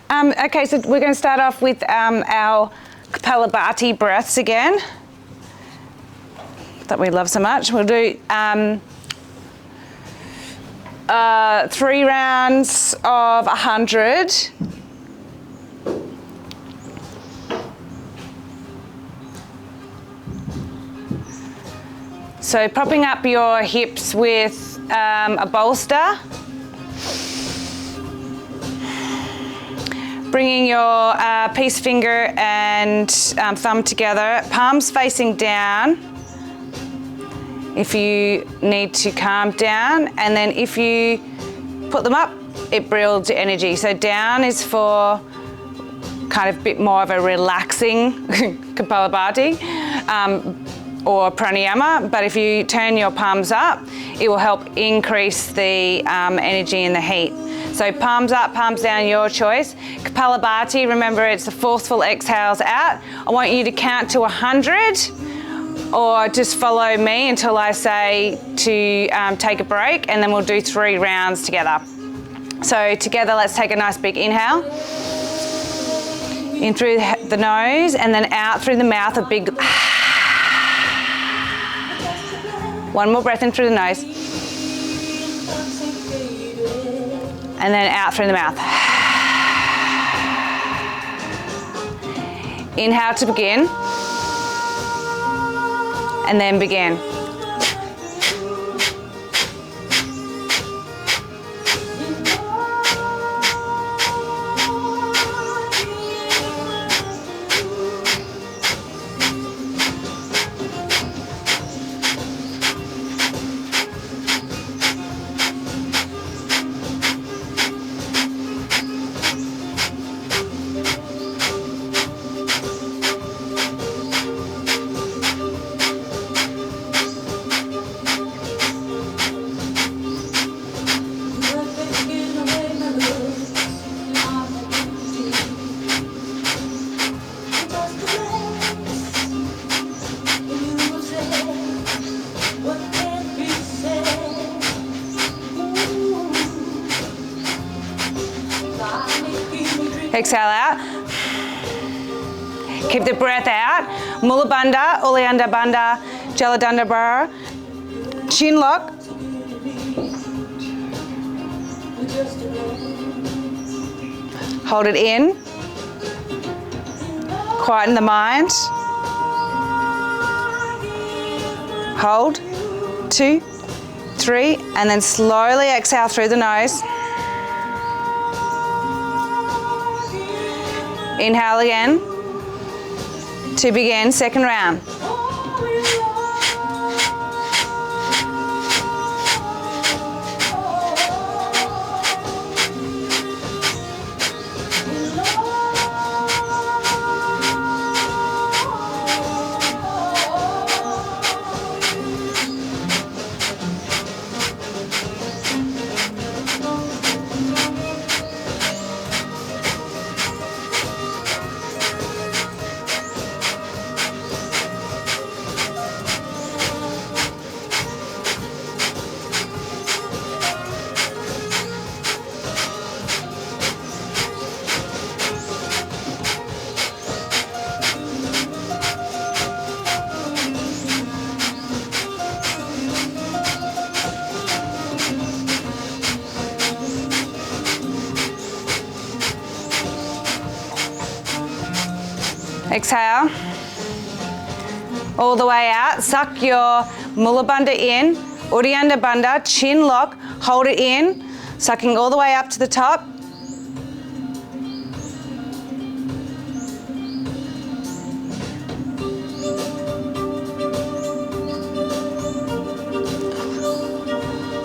Okay, so we're going to start off with our Kapalabhati breaths again that we love so much. We'll do 3 rounds of 100. So propping up your hips with a bolster. Bringing your peace finger and thumb together, palms facing down if you need to calm down, and then if you put them up, it builds energy. So down is for kind of a bit more of a relaxing Kapalabhati or Pranayama, but if you turn your palms up, it will help increase the energy and the heat. So palms up, palms down, your choice. Kapalabhati, remember it's the forceful exhales out. I want you to count to 100 or just follow me until I say to take a break, and then we'll do 3 rounds together. So together, let's take a nice big inhale. In through the nose and then out through the mouth, a big... One more breath in through the nose. And then out through the mouth. Inhale to begin. And then begin. Exhale out. Keep the breath out. Mula Bandha, Uddiyana Bandha, Jaladanda Bara. Chin lock. Hold it in. Quieten the mind. Hold. 2, 3, and then slowly exhale through the nose. Inhale again to begin second round. Exhale, all the way out. Suck your Mula Bandha in, Uddiyana Bandha, chin lock, hold it in, sucking all the way up to the top.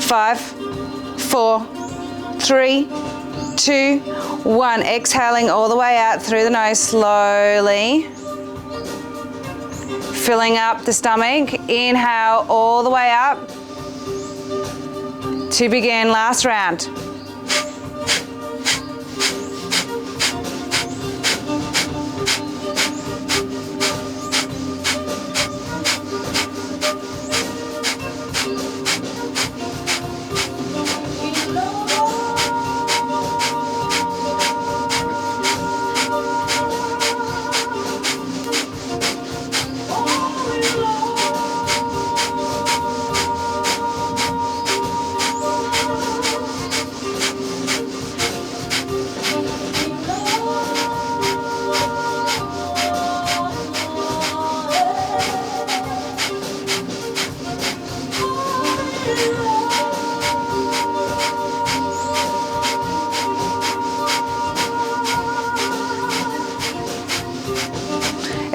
Five, 4, 3, 2, 1. Exhaling all the way out through the nose slowly. Filling up the stomach. Inhale all the way up to begin last round.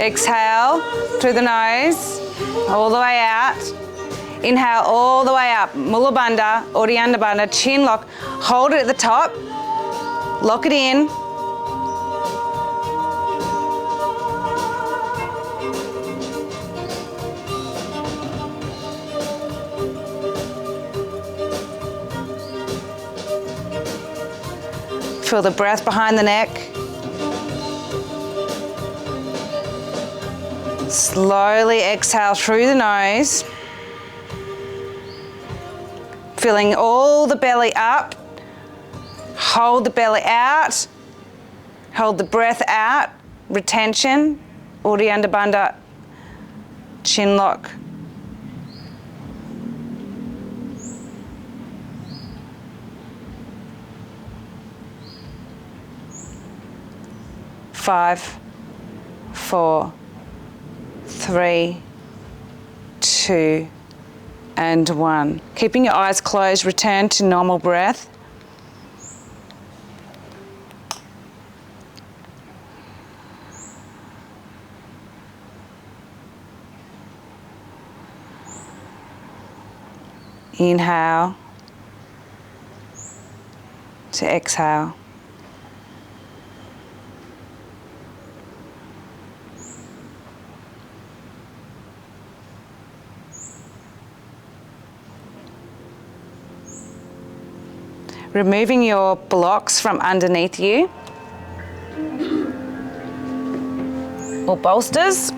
Exhale through the nose, all the way out. Inhale all the way up, Mula Bandha, Uddiyana Bandha, chin lock. Hold it at the top, lock it in. Feel the breath behind the neck. Slowly exhale through the nose. Filling all the belly up. Hold the belly out. Hold the breath out. Retention. Uddiyana Bandha. Chin lock. Five, 4, 3, 2, and 1. Keeping your eyes closed, return to normal breath. Inhale to exhale. Removing your blocks from underneath you or bolsters.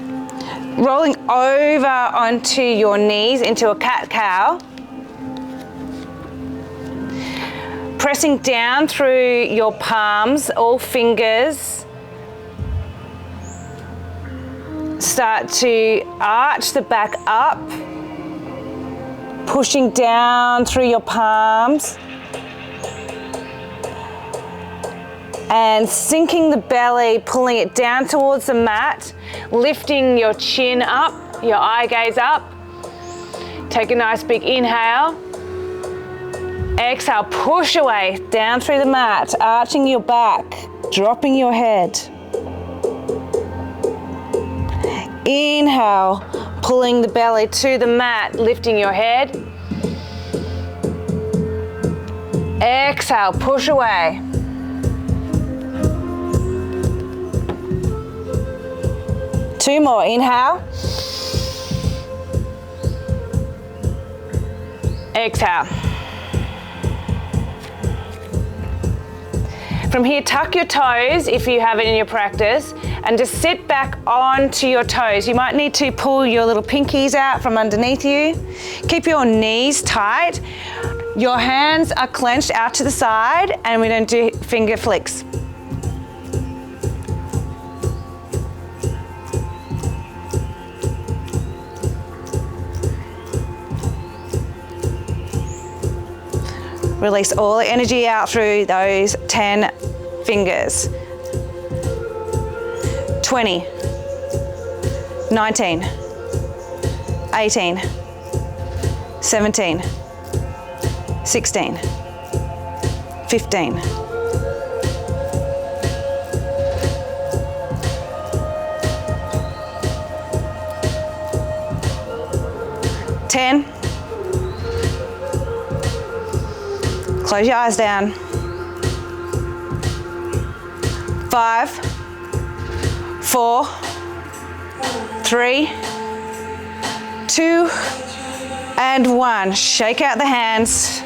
Rolling over onto your knees into a cat-cow. Pressing down through your palms, all fingers. Start to arch the back up. Pushing down through your palms. And sinking the belly, pulling it down towards the mat, lifting your chin up, your eye gaze up. Take a nice big inhale. Exhale, push away, down through the mat, arching your back, dropping your head. Inhale, pulling the belly to the mat, lifting your head. Exhale, push away. Two more, inhale. Exhale. From here, tuck your toes if you have it in your practice and just sit back onto your toes. You might need to pull your little pinkies out from underneath you. Keep your knees tight. Your hands are clenched out to the side and we don't do finger flicks. Release all the energy out through those 10 fingers. 20, 19, 18, 17, 16, 15. 10. Close your eyes down. 5, 4, 3, 2, and 1. Shake out the hands.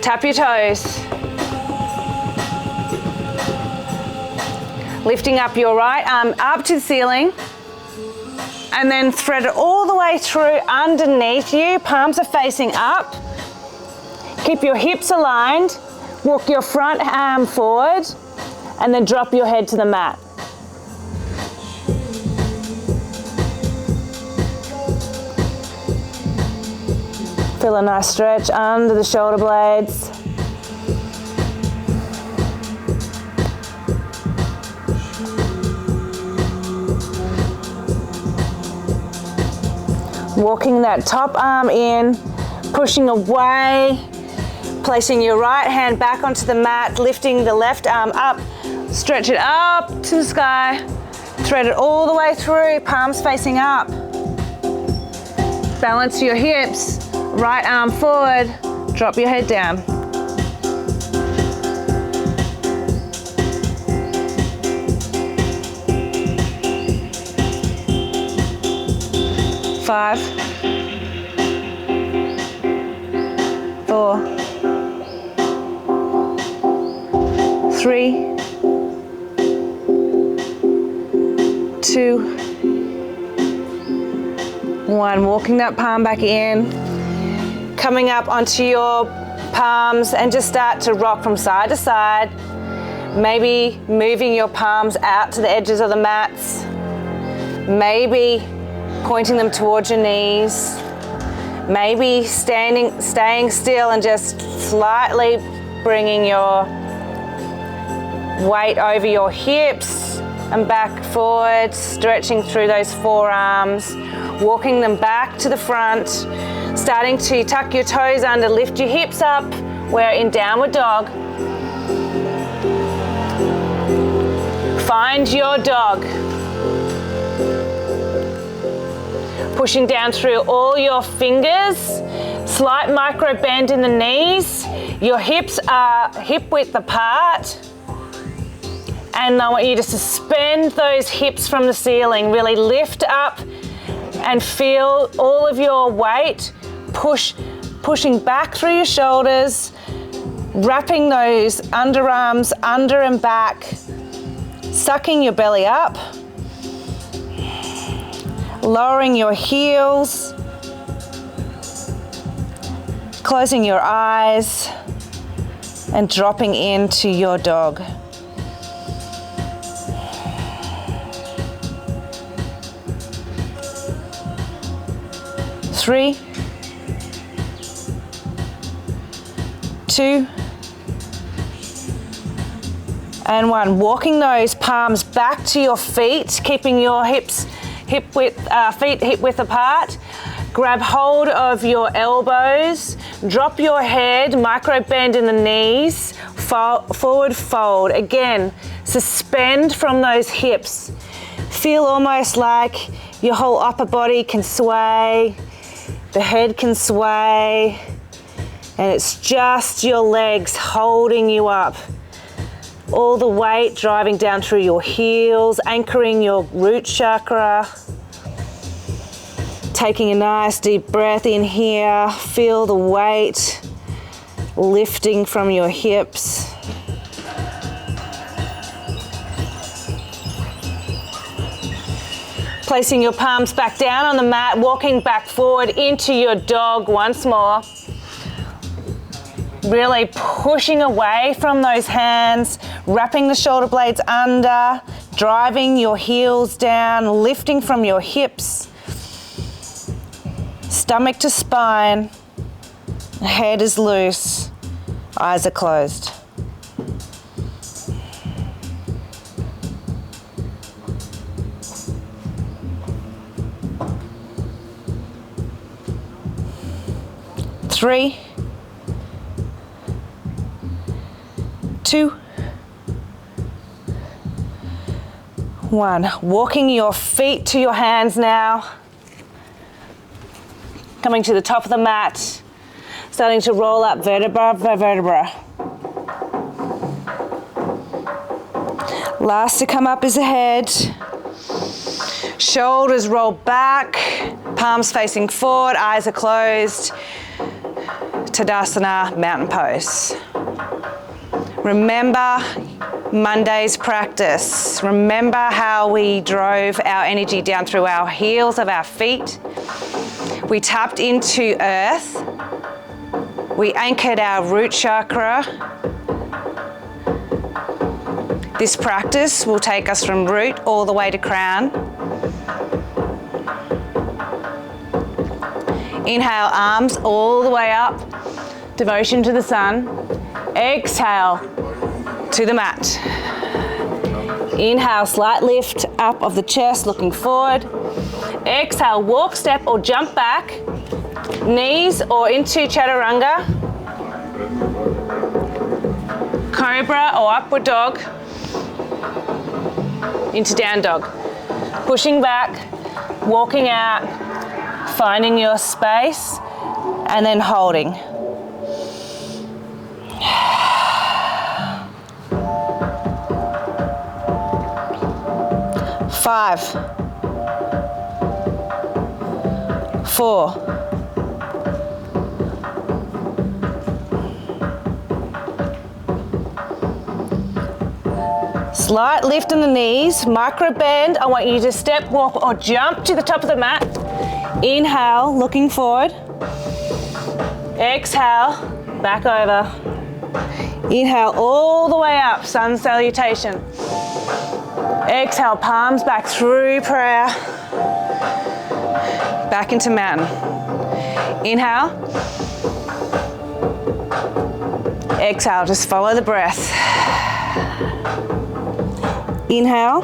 Tap your toes. Lifting up your right arm up to the ceiling. And then thread it all the way through underneath you. Palms are facing up. Keep your hips aligned, walk your front arm forward, and then drop your head to the mat. Feel a nice stretch under the shoulder blades. Walking that top arm in, pushing away. Placing your right hand back onto the mat, lifting the left arm up, stretch it up to the sky, Thread it all the way through, palms facing up. Balance your hips, right arm forward, drop your head down. 5, 4, 3, 2, 1. Walking that palm back in, coming up onto your palms and just start to rock from side to side. Maybe moving your palms out to the edges of the mats. Maybe pointing them towards your knees. Maybe staying still and just slightly bringing your weight over your hips and back forward, stretching through those forearms, walking them back to the front, starting to tuck your toes under, lift your hips up. We're in downward dog. Find your dog. Pushing down through all your fingers, slight micro bend in the knees. Your hips are hip width apart. And I want you to suspend those hips from the ceiling. Really lift up and feel all of your weight pushing back through your shoulders, wrapping those underarms under and back, sucking your belly up, lowering your heels, closing your eyes, and dropping into your dog. 3, 2, and 1. Walking those palms back to your feet, keeping your feet hip width apart. Grab hold of your elbows, drop your head, micro bend in the knees, forward fold. Again, suspend from those hips. Feel almost like your whole upper body can sway, the head can sway, and it's just your legs holding you up. All the weight driving down through your heels, anchoring your root chakra. Taking a nice deep breath in here. Feel the weight lifting from your hips. Placing your palms back down on the mat, walking back forward into your dog once more. Really pushing away from those hands, wrapping the shoulder blades under, driving your heels down, lifting from your hips, stomach to spine, head is loose, eyes are closed. Three, 2, 1. Walking your feet to your hands now. Coming to the top of the mat. Starting to roll up vertebra by vertebra. Last to come up is the head. Shoulders roll back. Palms facing forward. Eyes are closed. Tadasana, mountain pose. Remember Monday's practice. Remember how we drove our energy down through our heels of our feet. We tapped into earth. We anchored our root chakra. This practice will take us from root all the way to crown. Inhale, arms all the way up. Devotion to the sun. Exhale to the mat. Inhale, slight lift up of the chest, looking forward. Exhale, walk, step or jump back. Knees or into chaturanga. Cobra or upward dog. Into down dog. Pushing back, walking out, finding your space, and then holding. 5, 4, 'Slight lift in the knees, micro bend. I want you to step, walk, or jump to the top of the mat. Inhale, looking forward. Exhale, back over. Inhale all the way up, sun salutation. Exhale, palms back through prayer. Back into mountain. Inhale. Exhale, just follow the breath. Inhale.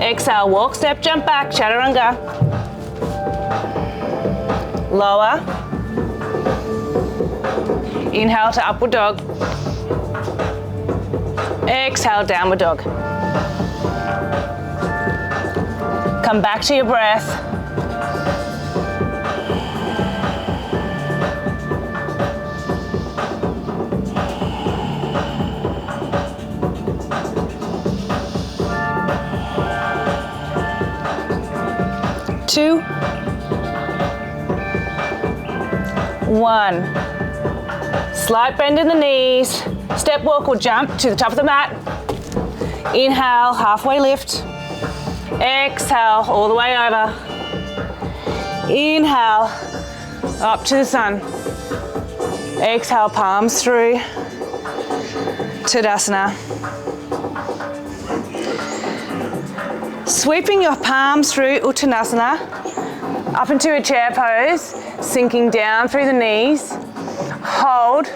Exhale, walk, step, jump back, chaturanga. Lower. Inhale to upward dog. Exhale, downward dog. Come back to your breath. Two, 1. Slight bend in the knees. Step, walk, or jump to the top of the mat. Inhale, halfway lift. Exhale, all the way over. Inhale, up to the sun. Exhale, palms through. Tadasana. Sweeping your palms through Uttanasana, up into a chair pose, sinking down through the knees. Hold.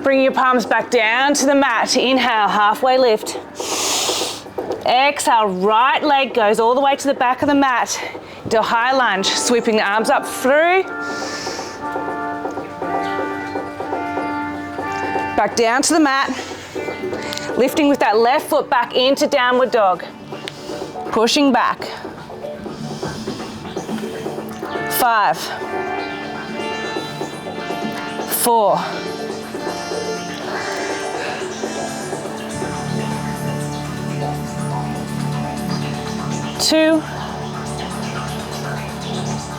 Bring your palms back down to the mat. Inhale, halfway lift. Exhale, right leg goes all the way to the back of the mat. Do a high lunge, sweeping the arms up through. Back down to the mat. Lifting with that left foot back into downward dog. Pushing back. 5, 4, 2,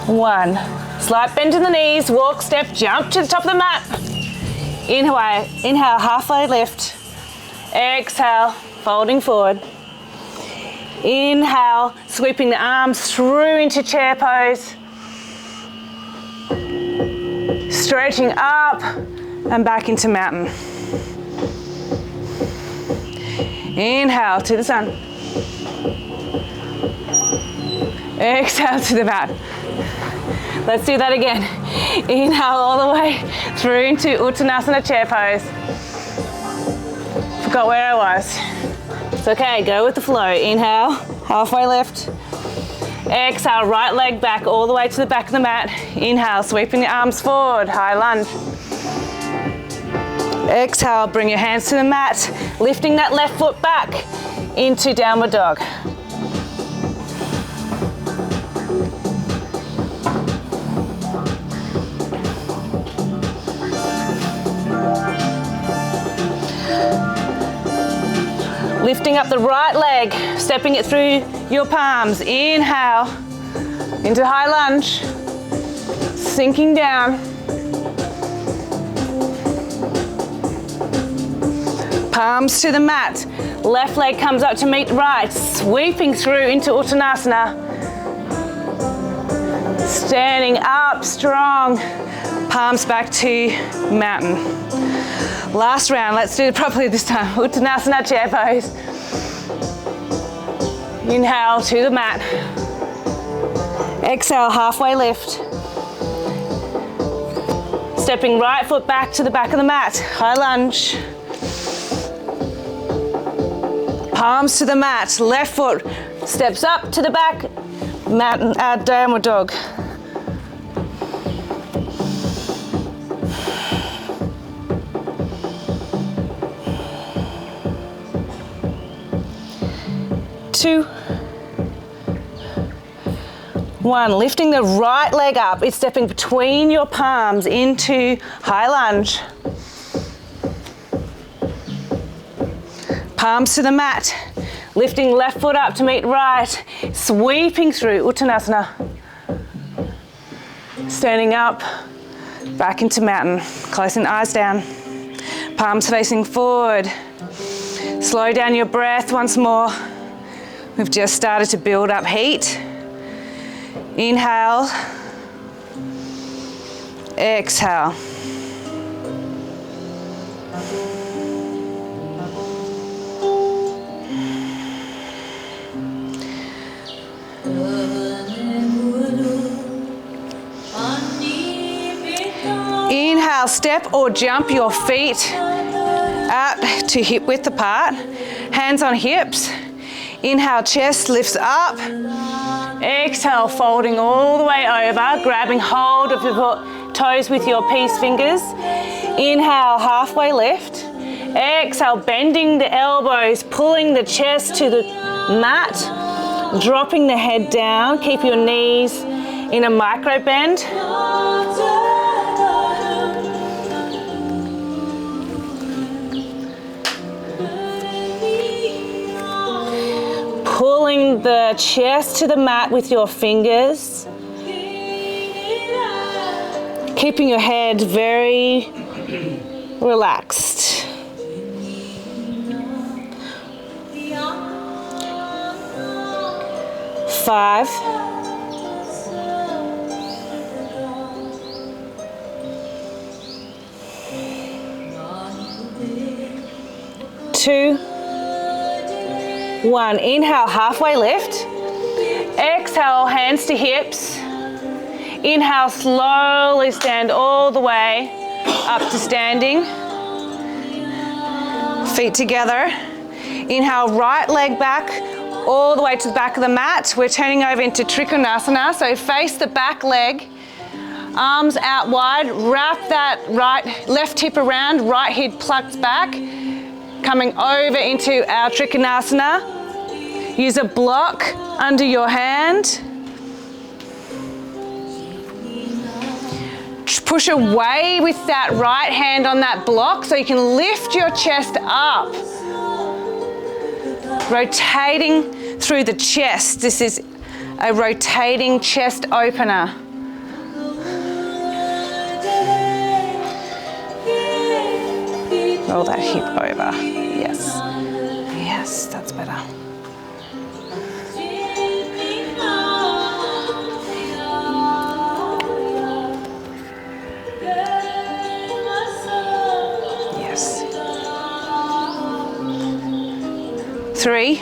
1. Slight bend in the knees, walk, step, jump to the top of the mat. Inhale, halfway lift. Exhale, folding forward. Inhale, sweeping the arms through into chair pose. Stretching up and back into mountain. Inhale to the sun. Exhale to the mat. Let's do that again. Inhale all the way through into Uttanasana chair pose. Forgot where I was. It's okay, go with the flow. Inhale, halfway lift. Exhale, right leg back all the way to the back of the mat. Inhale, sweeping the arms forward, high lunge. Exhale, bring your hands to the mat, lifting that left foot back into downward dog. Lifting up the right leg, stepping it through your palms. Inhale, into high lunge, sinking down. Palms to the mat. Left leg comes up to meet right, sweeping through into Uttanasana. Standing up strong, palms back to mountain. Last round, let's do it properly this time. Uttanasana chair pose. Inhale to the mat. Exhale, halfway lift. Stepping right foot back to the back of the mat. High lunge. Palms to the mat. Left foot steps up to the back. Mat and add downward dog. 2, 1. Lifting the right leg up. It's stepping between your palms into high lunge. Palms to the mat. Lifting left foot up to meet right. Sweeping through Uttanasana. Standing up, back into mountain. Closing the eyes down. Palms facing forward. Slow down your breath once more. We've just started to build up heat. Inhale. Exhale. Inhale, step or jump your feet out to hip width apart. Hands on hips. Inhale, chest lifts up. Exhale, folding all the way over, grabbing hold of your toes with your peace fingers. Inhale, halfway lift. Exhale, bending the elbows, pulling the chest to the mat, dropping the head down. Keep your knees in a micro bend. Pulling the chest to the mat with your fingers. Keeping your head very relaxed. Five. 2, 1. Inhale, halfway lift. Exhale, hands to hips. Inhale, slowly stand all the way up to standing. Feet together. Inhale, right leg back all the way to the back of the mat. We're turning over into Trikonasana. So face the back leg, arms out wide. Wrap that left hip around, right hip plucked back. Coming over into our Trikonasana. Use a block under your hand. Push away with that right hand on that block so you can lift your chest up. Rotating through the chest. This is a rotating chest opener. Roll that hip over. Yes. Yes, that's better. Yes. 3.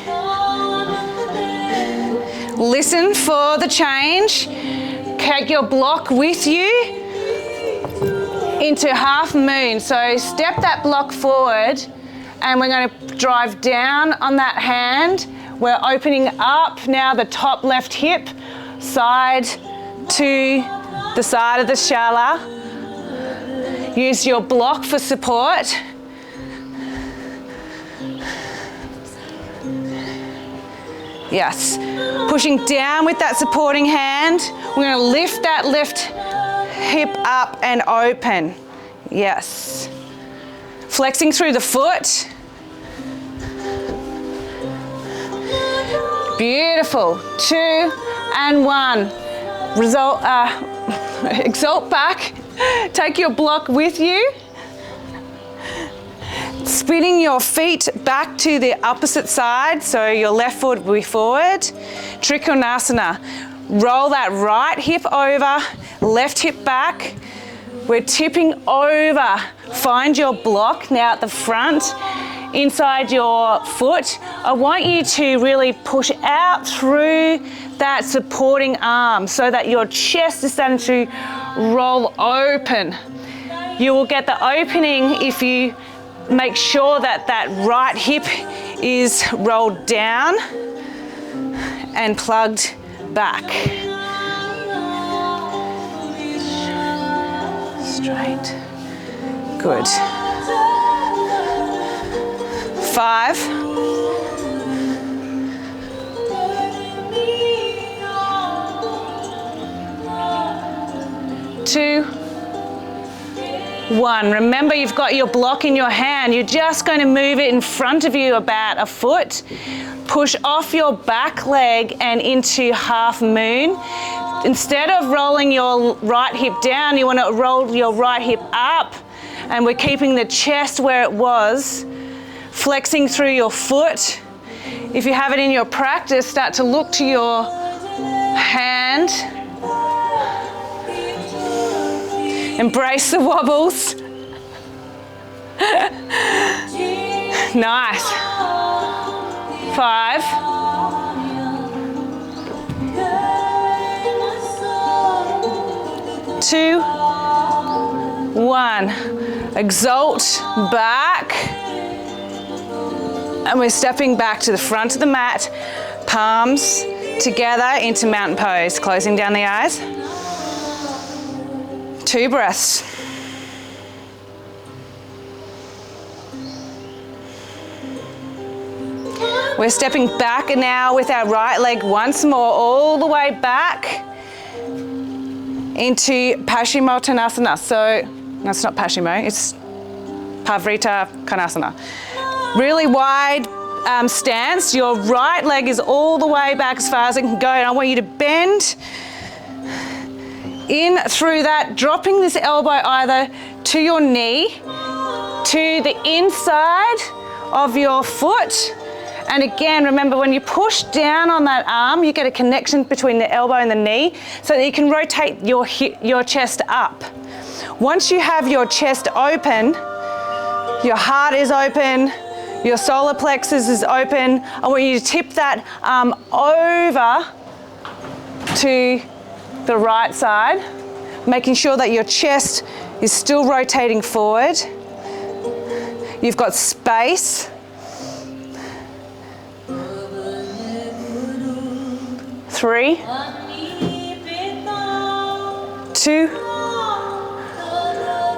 Listen for the change. Take your block with you into half moon. So step that block forward and we're going to drive down on that hand. We're opening up now the top left hip, side to the side of the shala. Use your block for support. Yes. Pushing down with that supporting hand. We're going to lift that left hip up and open. Yes. Flexing through the foot. Beautiful. 2 and 1. Exalt back. Take your block with you. Spinning your feet back to the opposite side, so your left foot will be forward. Trikonasana. Roll that right hip over, left hip back. We're tipping over. Find your block now at the front, inside your foot. I want you to really push out through that supporting arm so that your chest is starting to roll open. You will get the opening if you make sure that that right hip is rolled down and plugged back. Straight. Good. 5. 2, 1. Remember, you've got your block in your hand. You're just going to move it in front of you about a foot. Push off your back leg and into half moon. Instead of rolling your right hip down, you want to roll your right hip up. And we're keeping the chest where it was, flexing through your foot. If you have it in your practice, start to look to your hand. Embrace the wobbles. Nice. 5. 2, 1. Exalt back. And we're stepping back to the front of the mat, palms together into mountain pose. Closing down the eyes. 2 breaths. We're stepping back now with our right leg once more, all the way back into Paschimottanasana. So, no, it's not Paschimo, it's Parivrtta Konasana. Really wide stance. Your right leg is all the way back as far as it can go. And I want you to bend in through that, dropping this elbow either to your knee, to the inside of your foot. And again, remember, when you push down on that arm, you get a connection between the elbow and the knee so that you can rotate your chest up. Once you have your chest open, your heart is open, your solar plexus is open, I want you to tip that arm over to the right side, making sure that your chest is still rotating forward. You've got space. 3, 2,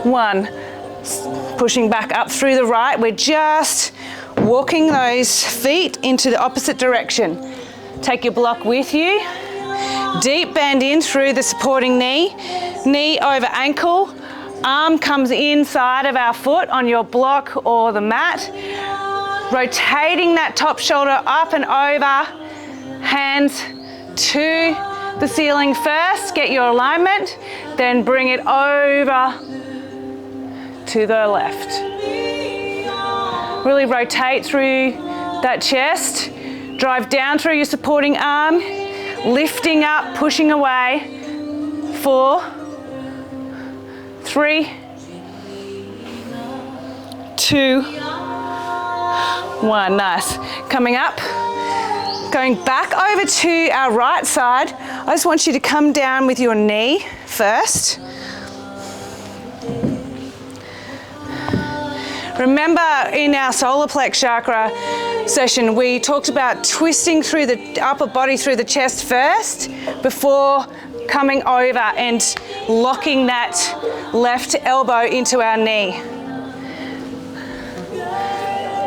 1. Pushing back up through the right. We're just walking those feet into the opposite direction. Take your block with you. Deep bend in through the supporting knee. Knee over ankle. Arm comes inside of our foot on your block or the mat. Rotating that top shoulder up and over. Hands to the ceiling first. Get your alignment. Then bring it over to the left. Really rotate through that chest. Drive down through your supporting arm. Lifting up, pushing away. 4, 3, 2, 1. Nice. Coming up. Going back over to our right side. I just want you to come down with your knee first. Remember, in our solar plex chakra session, we talked about twisting through the upper body, through the chest first, before coming over and locking that left elbow into our knee.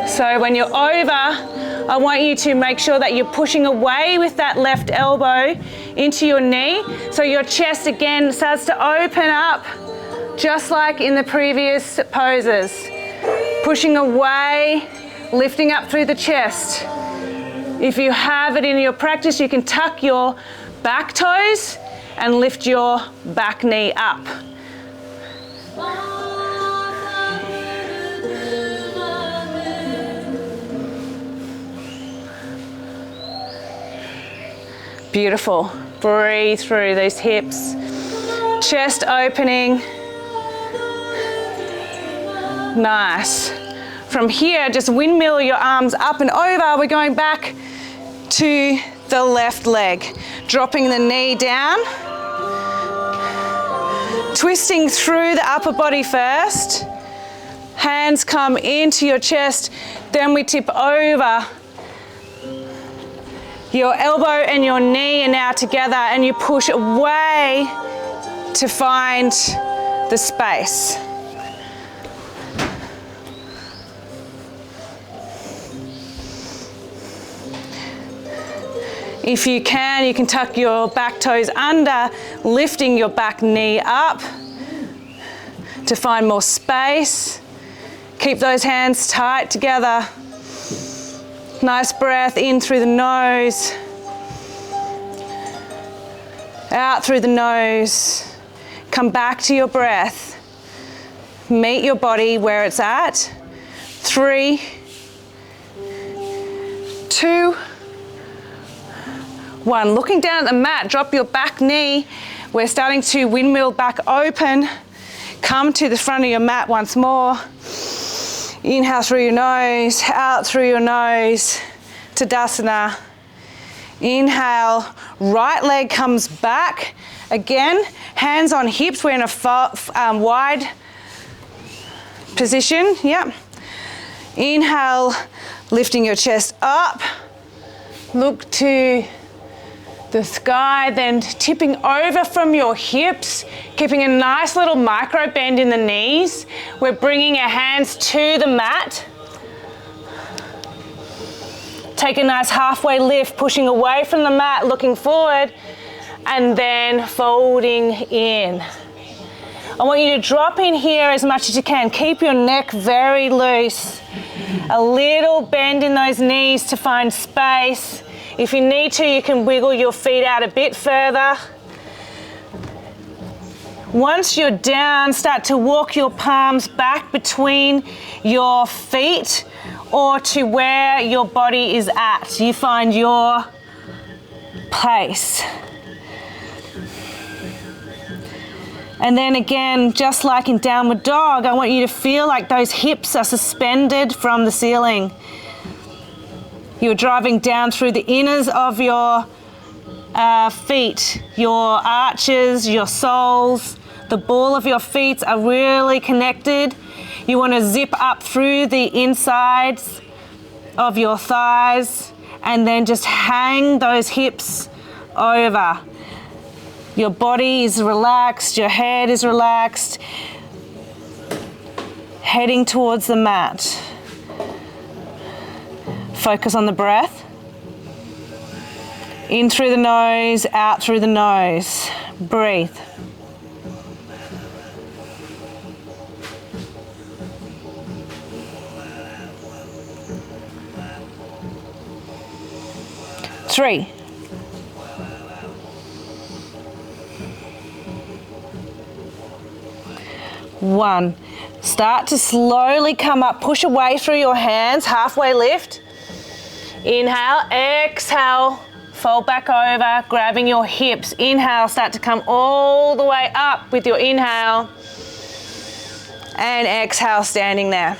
So when you're over, I want you to make sure that you're pushing away with that left elbow into your knee. So your chest again starts to open up, just like in the previous poses. Pushing away, lifting up through the chest. If you have it in your practice, you can tuck your back toes and lift your back knee up. Beautiful. Breathe through those hips. Chest opening. Nice. From here, just windmill your arms up and over. We're going back to the left leg. Dropping the knee down. Twisting through the upper body first. Hands come into your chest. Then we tip over. Your elbow and your knee are now together, and you push away to find the space. If you can tuck your back toes under, lifting your back knee up to find more space. Keep those hands tight together. Nice breath in through the nose, out through the nose. Come back to your breath. Meet your body where it's at. 3, 2, 1. Looking down at the mat, drop your back knee. We're starting to windmill back open. Come to the front of your mat once more. Inhale through your nose, out through your nose, Tadasana. Inhale, right leg comes back. Again, hands on hips, we're in a wide position, yep. Inhale, lifting your chest up. Look to the sky, then tipping over from your hips, keeping a nice little micro bend in the knees. We're bringing our hands to the mat. Take a nice halfway lift, pushing away from the mat, looking forward, and then folding in. I want you to drop in here as much as you can. Keep your neck very loose. A little bend in those knees to find space. If you need to, you can wiggle your feet out a bit further. Once you're down, start to walk your palms back between your feet or to where your body is at. You find your place. And then again, just like in downward dog, I want you to feel like those hips are suspended from the ceiling. You're driving down through the inners of your feet, your arches, your soles. The ball of your feet are really connected. You want to zip up through the insides of your thighs and then just hang those hips over. Your body is relaxed, your head is relaxed, heading towards the mat. Focus on the breath. In through the nose, out through the nose. Breathe. Three. 1. Start to slowly come up, push away through your hands, halfway lift. Inhale, exhale, fold back over, grabbing your hips. Inhale, start to come all the way up with your inhale. And exhale, standing there.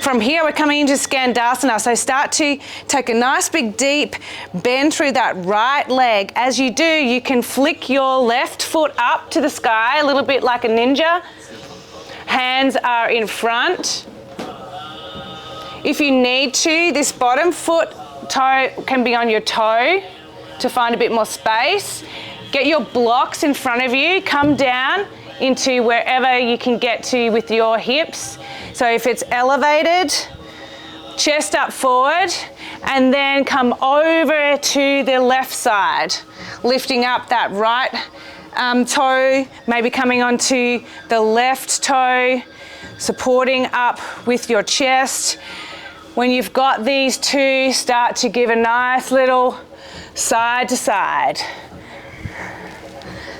From here, we're coming into Skandasana. So start to take a nice big deep bend through that right leg. As you do, you can flick your left foot up to the sky, a little bit like a ninja. Hands are in front. If you need to, this bottom foot toe can be on your toe to find a bit more space. Get your blocks in front of you, come down into wherever you can get to with your hips. So if it's elevated, chest up forward, and then come over to the left side, lifting up that right toe, maybe coming onto the left toe, supporting up with your chest. When you've got these two, start to give a nice little side to side.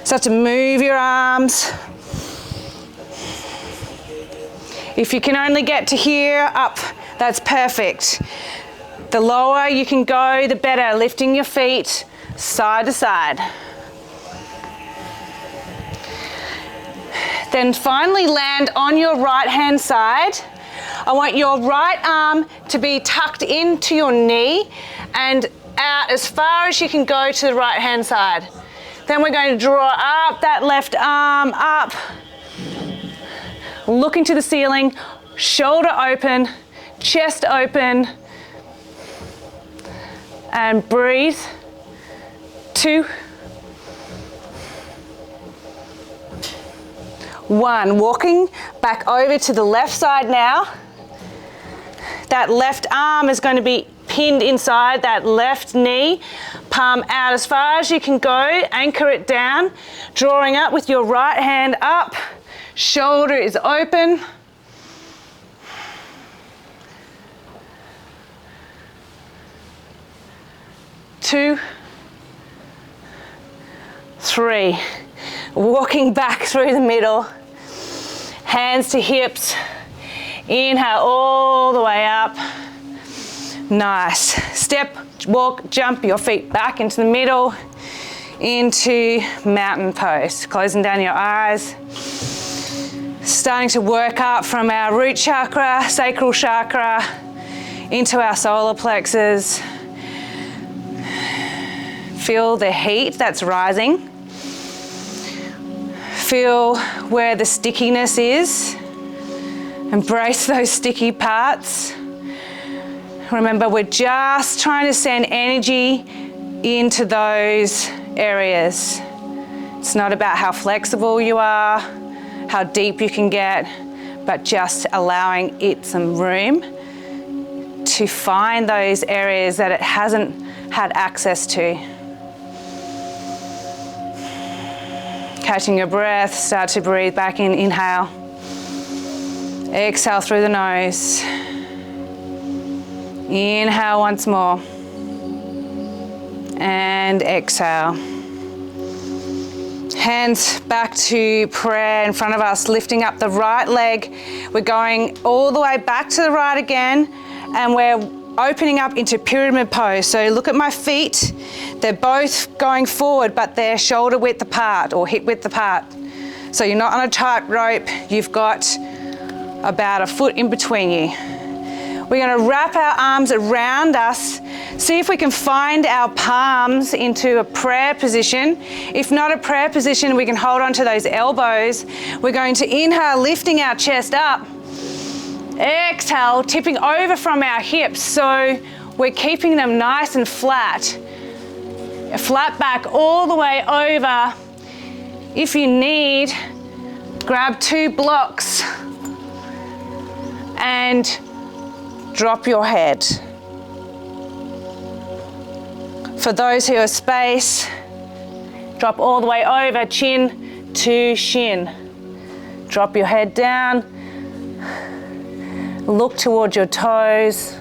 Start to move your arms. If you can only get to here, up, that's perfect. The lower you can go, the better. Lifting your feet side to side. Then finally land on your right hand side. I want your right arm to be tucked into your knee and out as far as you can go to the right hand side. Then we're going to draw up that left arm up, looking to the ceiling, shoulder open, chest open, and breathe. 2, 1. Walking back over to the left side now. That left arm is going to be pinned inside that left knee. Palm out as far as you can go, anchor it down, drawing up with your right hand up, shoulder is open. Two, three. Walking back through the middle, hands to hips. Inhale all the way up. Nice. Step, walk, jump your feet back into the middle, into mountain pose. Closing down your eyes. Starting to work up from our root chakra, sacral chakra, into our solar plexus. Feel the heat that's rising. Feel where the stickiness is. Embrace those sticky parts. Remember, we're just trying to send energy into those areas. It's not about how flexible you are, how deep you can get, but just allowing it some room to find those areas that it hasn't had access to. Catching your breath, start to breathe back in, inhale. Exhale through the nose. Inhale once more. And exhale. Hands back to prayer in front of us, lifting up the right leg. We're going all the way back to the right again, and we're opening up into pyramid pose. So look at my feet. They're both going forward, but they're shoulder width apart or hip width apart. So you're not on a tight rope. You've got about a foot in between you. We're going to wrap our arms around us. See if we can find our palms into a prayer position. If not a prayer position, we can hold on to those elbows. We're going to inhale, lifting our chest up. Exhale, tipping over from our hips. So we're keeping them nice and flat. Flat back all the way over. If you need, grab 2 blocks and drop your head. For those who are space, drop all the way over, chin to shin. Drop your head down. Look towards your toes.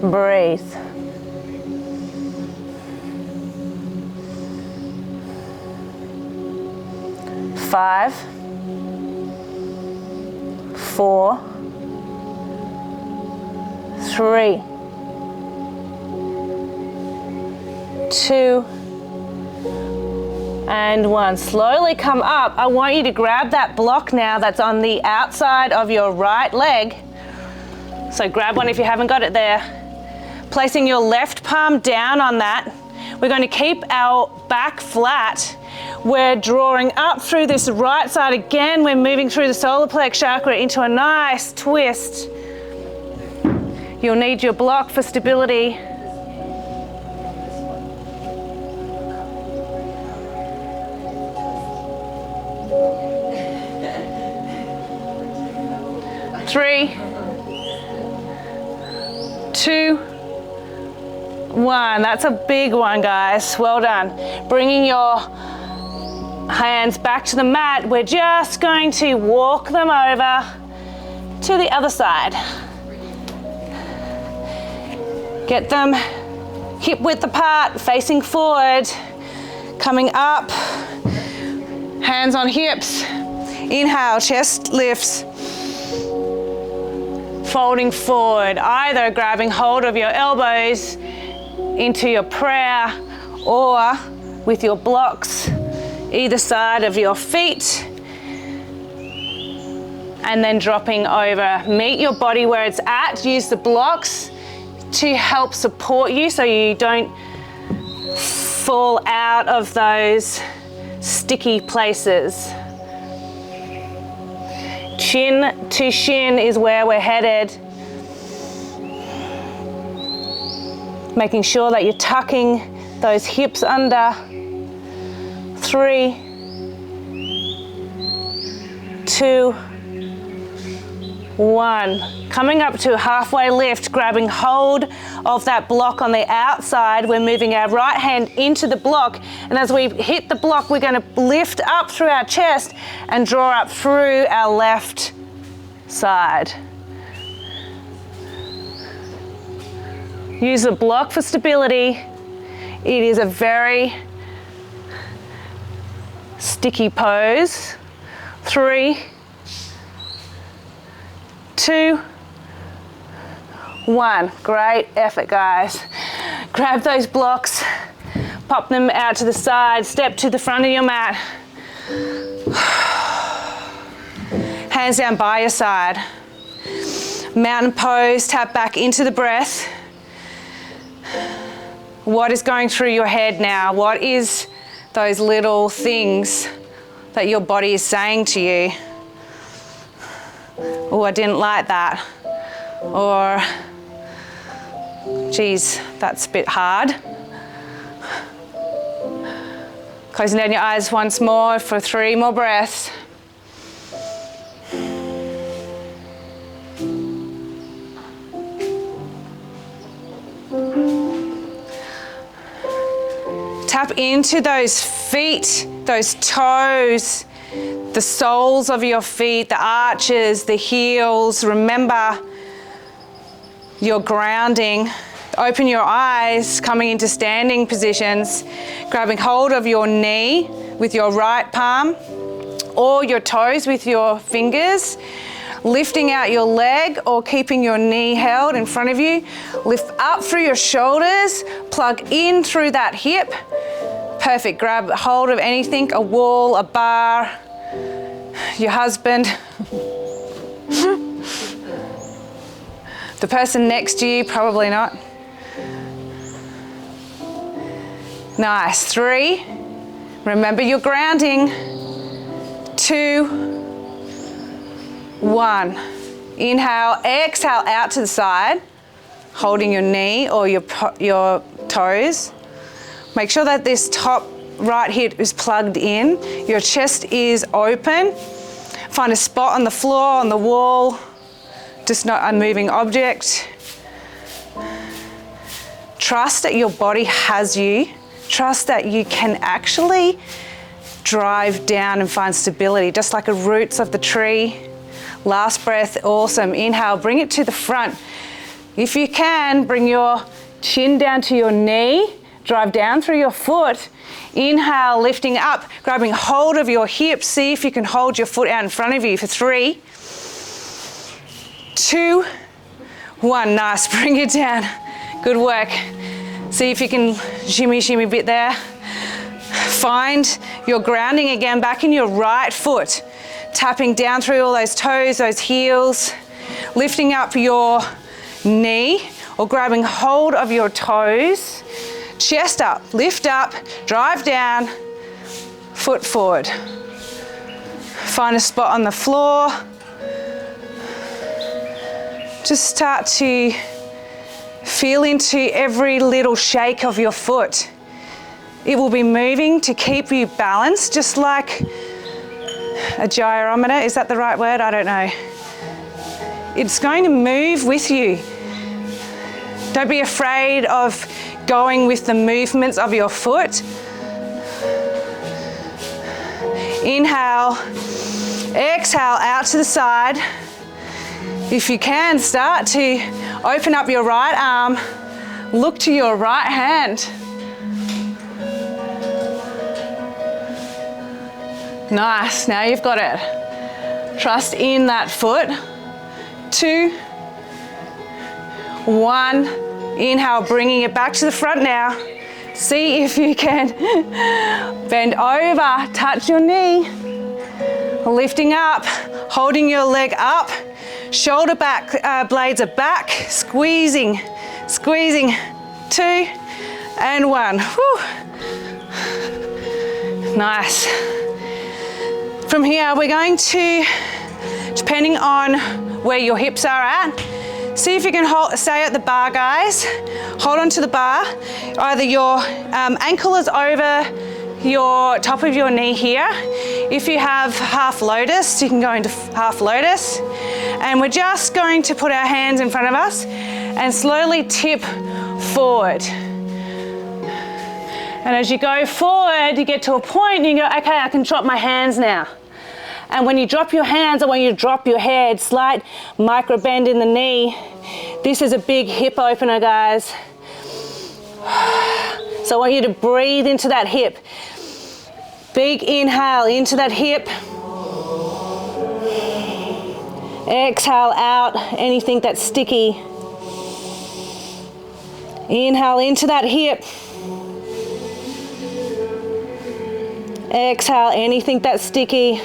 Breathe. Five, 4, 3, 2, and 1. Slowly come up. I want you to grab that block now that's on the outside of your right leg. So grab one if you haven't got it there. Placing your left palm down on that. We're going to keep our back flat. We're drawing up through this right side again. We're moving through the solar plex chakra into a nice twist. You'll need your block for stability. Three, 2, 1. That's a big one, guys. Well done. Bringing your hands back to the mat. We're just going to walk them over to the other side. Get them hip width apart, facing forward, coming up, hands on hips. Inhale, chest lifts. Folding forward, either grabbing hold of your elbows into your prayer or with your blocks either side of your feet, and then dropping over. Meet your body where it's at. Use the blocks to help support you so you don't fall out of those sticky places. Chin to shin is where we're headed. Making sure that you're tucking those hips under. 3, 2, 1. Coming up to a halfway lift, grabbing hold of that block on the outside. We're moving our right hand into the block, and as we hit the block, we're going to lift up through our chest and draw up through our left side. Use the block for stability. It is a very sticky pose. 3, 2, 1. Great effort, guys. Grab those blocks, pop them out to the side, step to the front of your mat. Hands down by your side. Mountain pose, tap back into the breath. What is going through your head now? What is those little things that your body is saying to you? Oh, I didn't like that. Or, geez, that's a bit hard. Closing down your eyes once more for 3 more breaths. Tap into those feet, those toes, the soles of your feet, the arches, the heels. Remember your grounding. Open your eyes, coming into standing positions, grabbing hold of your knee with your right palm or your toes with your fingers, lifting out your leg or keeping your knee held in front of you. Lift up through your shoulders, plug in through that hip. Perfect. Grab hold of anything, a wall, a bar, your husband, the person next to you, probably not. Nice. 3, remember your grounding. 2, 1. Inhale, exhale out to the side, holding your knee or your toes. Make sure that this top right hip is plugged in. Your chest is open. Find a spot on the floor, on the wall, just not a moving object. Trust that your body has you. Trust that you can actually drive down and find stability, just like the roots of the tree. Last breath, awesome. Inhale, bring it to the front. If you can, bring your chin down to your knee. Drive down through your foot. Inhale, lifting up, grabbing hold of your hips. See if you can hold your foot out in front of you for 3, 2, 1. Nice, bring it down. Good work. See if you can shimmy a bit there. Find your grounding again back in your right foot. Tapping down through all those toes, those heels. Lifting up your knee or grabbing hold of your toes. Chest up, lift up, drive down, foot forward. Find a spot on the floor. Just start to feel into every little shake of your foot. It will be moving to keep you balanced, just like a gyrometer. Is that the right word? I don't know. It's going to move with you. Don't be afraid of going with the movements of your foot. Inhale, exhale out to the side. If you can, start to open up your right arm, look to your right hand. Nice, now you've got it. Trust in that foot. 2, 1. Inhale, bringing it back to the front now. See if you can bend over, touch your knee. Lifting up, holding your leg up. Shoulder back, blades are back. Squeezing. 2 and 1. Whew. Nice. From here, we're going to, depending on where your hips are at, see if you can stay at the bar, guys. Hold on to the bar. Either your ankle is over your top of your knee here. If you have half lotus, you can go into half lotus. And we're just going to put our hands in front of us and slowly tip forward. And as you go forward, you get to a point and you go, okay, I can drop my hands now. And when you drop your hands, I want you to drop your head, slight micro bend in the knee. This is a big hip opener, guys. So I want you to breathe into that hip. Big inhale into that hip. Exhale out anything that's sticky. Inhale into that hip. Exhale anything that's sticky.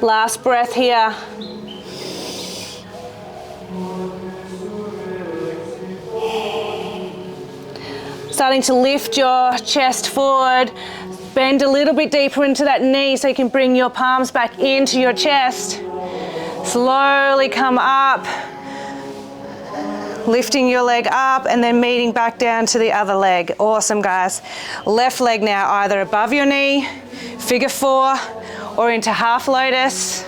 Last breath here. Starting to lift your chest forward. Bend a little bit deeper into that knee so you can bring your palms back into your chest. Slowly come up, lifting your leg up and then meeting back down to the other leg. Awesome, guys. Left leg now either above your knee, figure four, or into half lotus.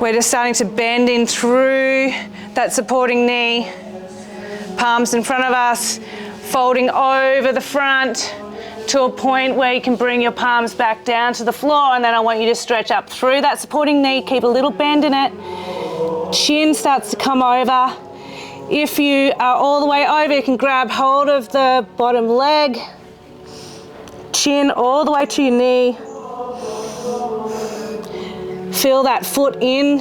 We're just starting to bend in through that supporting knee. Palms in front of us, folding over the front to a point where you can bring your palms back down to the floor, and then I want you to stretch up through that supporting knee, keep a little bend in it. Chin starts to come over. If you are all the way over, you can grab hold of the bottom leg, chin all the way to your knee. Feel that foot in,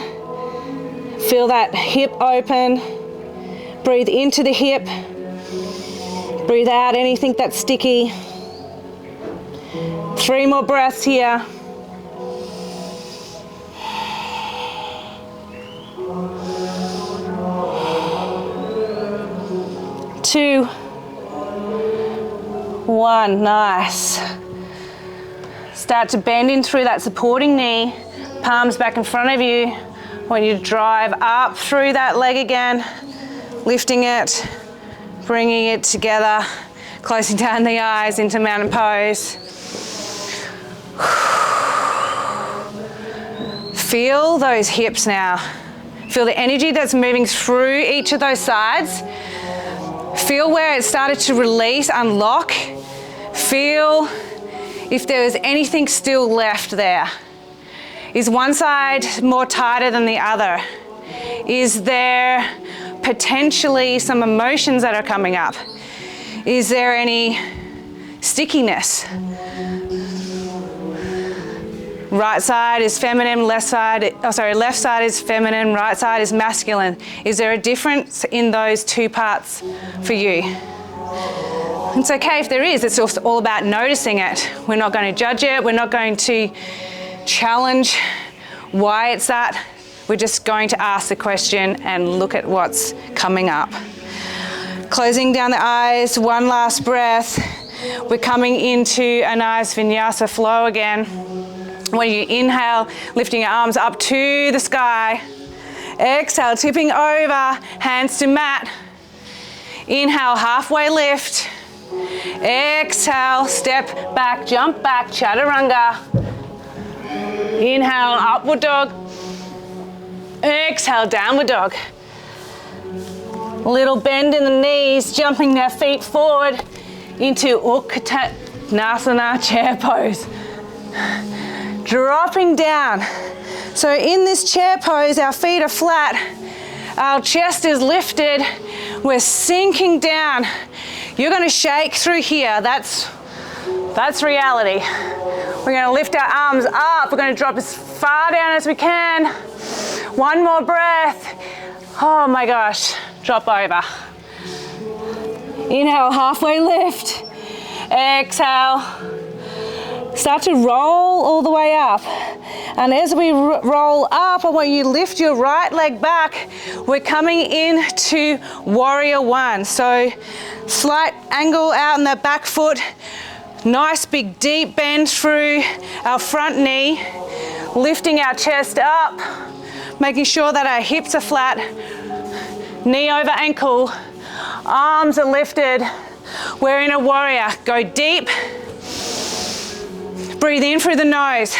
feel that hip open. Breathe into the hip, breathe out anything that's sticky. 3 more breaths here. Two, one, nice. Start to bend in through that supporting knee, palms back in front of you. I want you to drive up through that leg again, lifting it, bringing it together, closing down the eyes into mountain pose. Feel those hips now. Feel the energy that's moving through each of those sides. Feel where it started to release, unlock. Feel if there was anything still left there. Is one side more tighter than the other? Is there potentially some emotions that are coming up? Is there any stickiness? Right side is feminine, left side is feminine, right side is masculine. Is there a difference in those two parts for you? It's okay if there is. It's also all about noticing it. We're not going to judge it. We're not going to challenge why it's that. We're just going to ask the question and look at what's coming up. Closing down the eyes, one last breath. We're coming into a nice vinyasa flow again. When you inhale, lifting your arms up to the sky. Exhale, tipping over, hands to mat. Inhale, halfway lift. Exhale, step back, jump back, chaturanga. Inhale, upward dog. Exhale, downward dog. Little bend in the knees, jumping their feet forward into Uttanasana chair pose. Dropping down. So in this chair pose, our feet are flat, our chest is lifted, we're sinking down. You're going to shake through here. That's reality. We're going to lift our arms up. We're going to drop as far down as we can. One more breath. Oh my gosh. Drop over. Inhale, halfway lift. Exhale. Start to roll all the way up. And as we roll up, I want you to lift your right leg back. We're coming into warrior one. So slight angle out in that back foot. Nice big deep bend through our front knee. Lifting our chest up. Making sure that our hips are flat. Knee over ankle. Arms are lifted. We're in a warrior. Go deep. Breathe in through the nose.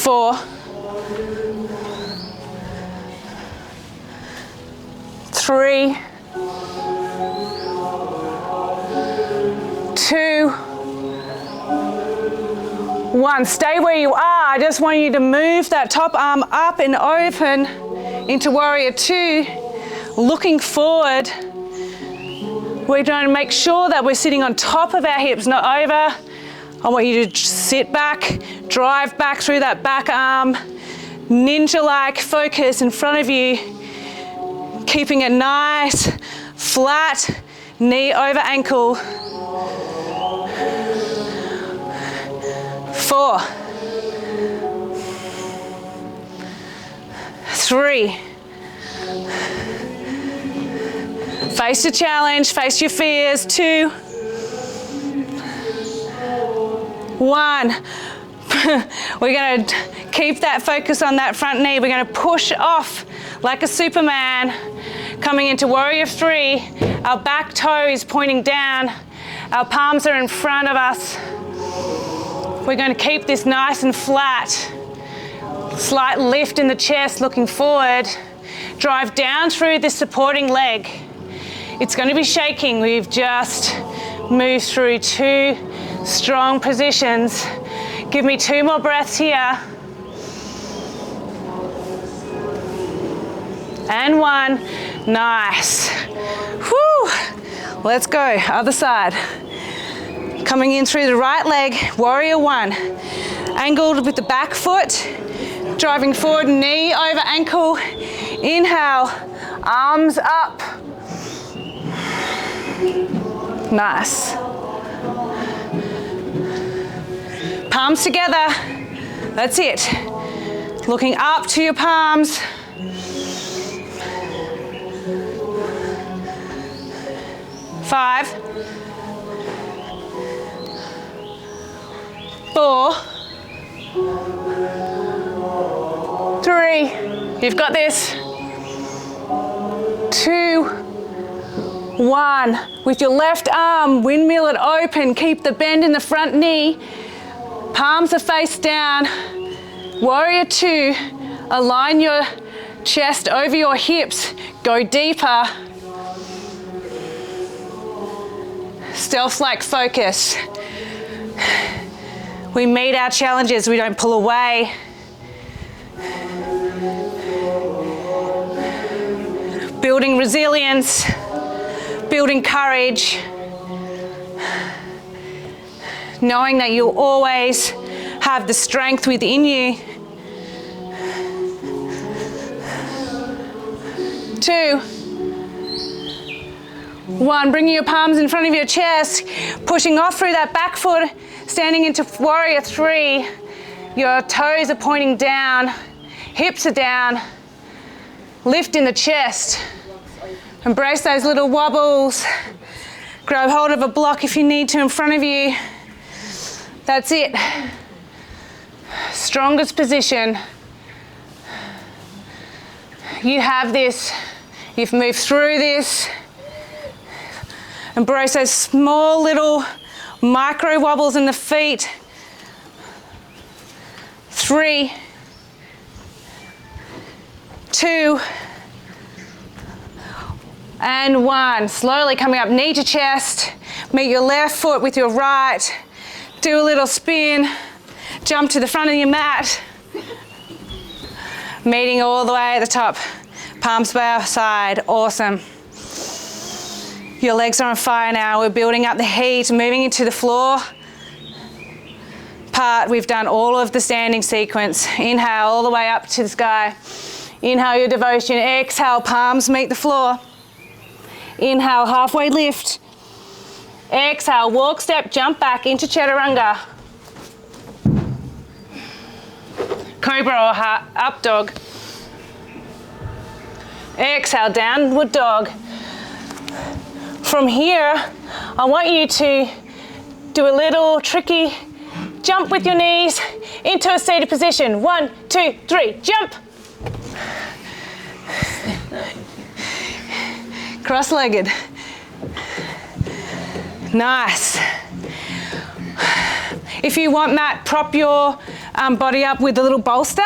4, 3, 2, 1. Stay where you are. I just want you to move that top arm up and open into warrior 2, looking forward. We're going to make sure that we're sitting on top of our hips, not over. I want you to sit back, drive back through that back arm, ninja-like focus in front of you, keeping it nice, flat, knee over ankle. 4, 3, face your challenge, face your fears. 2, 1. We're going to keep that focus on that front knee. We're going to push off like a Superman, coming into warrior 3. Our back toe is pointing down. Our palms are in front of us. We're going to keep this nice and flat. Slight lift in the chest, looking forward. Drive down through this supporting leg. It's going to be shaking. We've just moved through 2 strong positions. Give me 2 more breaths here. And 1. Nice. Whew. Let's go. Other side. Coming in through the right leg, warrior 1. Angled with the back foot, driving forward, knee over ankle. Inhale, arms up. Nice. Palms together. That's it. Looking up to your palms. 5, 4, 3, you've got this. 2, 1. With your left arm, windmill it open. Keep the bend in the front knee. Palms are face down. Warrior 2. Align your chest over your hips. Go deeper. Stealth-like focus. We meet our challenges. We don't pull away. Building resilience. Building courage, knowing that you'll always have the strength within you. 2, 1, bringing your palms in front of your chest, pushing off through that back foot, standing into warrior 3. Your toes are pointing down, hips are down, lift in the chest. Embrace those little wobbles. Grab hold of a block if you need to in front of you. That's it. Strongest position. You have this. You've moved through this. Embrace those small little micro wobbles in the feet. 3, 2, and 1. Slowly coming up, knee to chest. Meet your left foot with your right. Do a little spin. Jump to the front of your mat. Meeting all the way at the top. Palms by our side. Awesome. Your legs are on fire now. We're building up the heat, moving into the floor part. We've done all of the standing sequence. Inhale all the way up to the sky. Inhale your devotion. Exhale, palms meet the floor. Inhale, halfway lift. Exhale, walk, step, jump back into chaturanga. Cobra or up dog. Exhale, downward dog. From here, I want you to do a little tricky jump with your knees into a seated position. 1, 2, 3, jump. Cross-legged. Nice. If you want, Matt, prop your body up with a little bolster.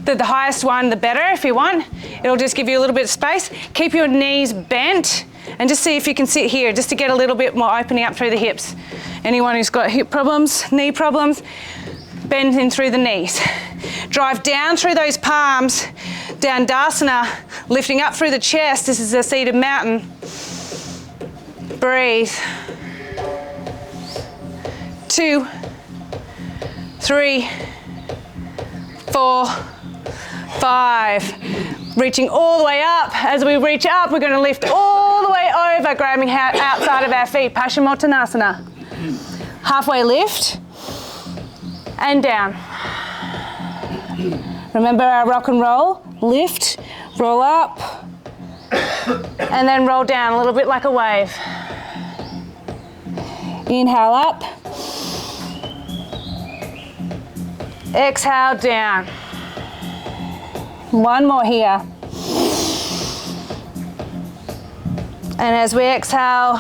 The highest one, the better if you want. It'll just give you a little bit of space. Keep your knees bent and just see if you can sit here just to get a little bit more opening up through the hips. Anyone who's got hip problems, knee problems, bend in through the knees. Drive down through those palms, down Dasana, lifting up through the chest. This is a seated mountain. Breathe. 2, 3, 4, 5. Reaching all the way up. As we reach up, we're going to lift all the way over, grabbing outside of our feet. Paschimottanasana. Halfway lift and down. Remember our rock and roll? Lift, roll up, and then roll down a little bit like a wave. Inhale up. Exhale down. One more here. And as we exhale,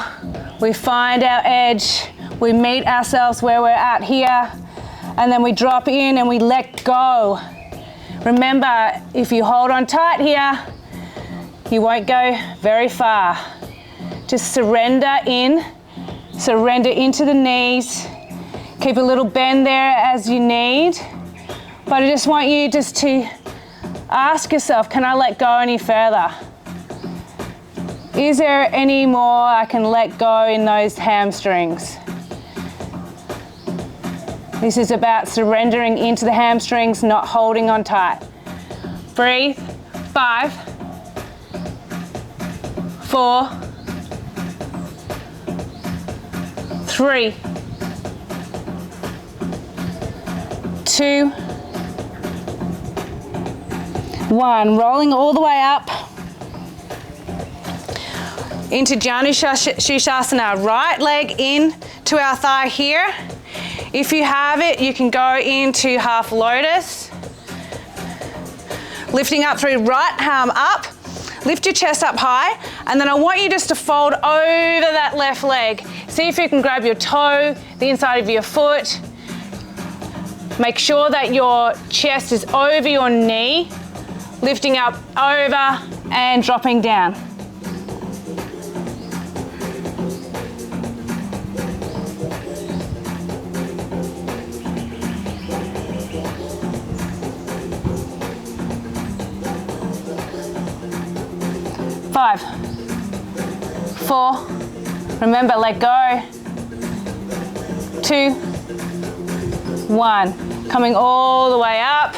we find our edge. We meet ourselves where we're at here. And then we drop in and we let go. Remember, if you hold on tight here, you won't go very far. Just surrender in, surrender into the knees. Keep a little bend there as you need. But I just want you just to ask yourself, can I let go any further? Is there any more I can let go in those hamstrings? This is about surrendering into the hamstrings, not holding on tight. Breathe. 5, 4, 3, 2, 1. Rolling all the way up into Janushirasana. Right leg in to our thigh here. If you have it, you can go into half lotus. Lifting up through right arm up. Lift your chest up high, and then I want you just to fold over that left leg. See if you can grab your toe, the inside of your foot. Make sure that your chest is over your knee. Lifting up over and dropping down. Five, 4, remember, let go. 2, 1. Coming all the way up.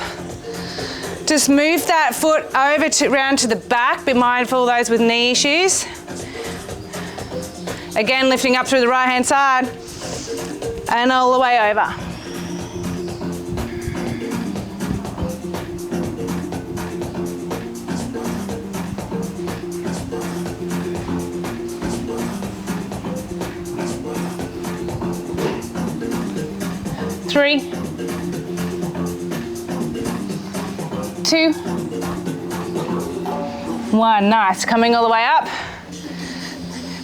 Just move that foot over to round to the back. Be mindful of those with knee issues. Again, lifting up through the right hand side and all the way over. Three, 2, 1. Nice. Coming all the way up.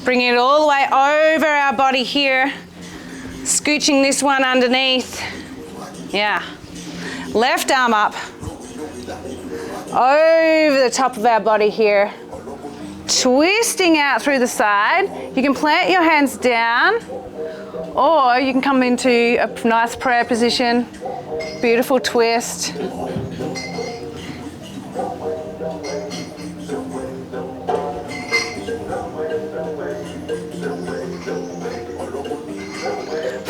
Bringing it all the way over our body here. Scooching this one underneath. Yeah. Left arm up. Over the top of our body here. Twisting out through the side. You can plant your hands down, or you can come into a nice prayer position. Beautiful twist.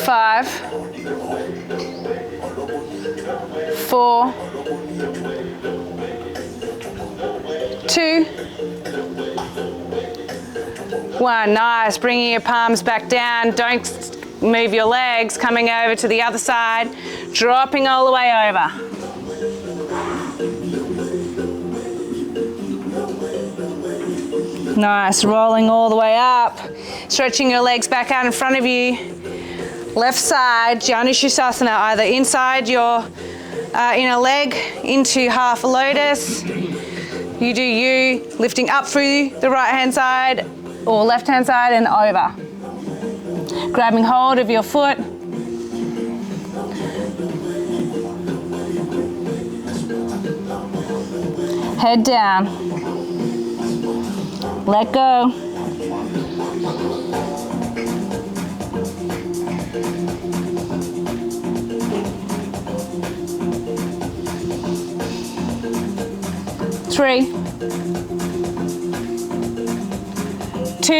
Five, 4, 2, 1. Nice. Bringing your palms back down. Don't move your legs. Coming over to the other side. Dropping all the way over. Nice. Rolling all the way up. Stretching your legs back out in front of you. Left side, Janushirasana, either inside your inner leg into half lotus. You do you, lifting up through the right hand side or left hand side and over. Grabbing hold of your foot. Head down. Let go. Three, 2,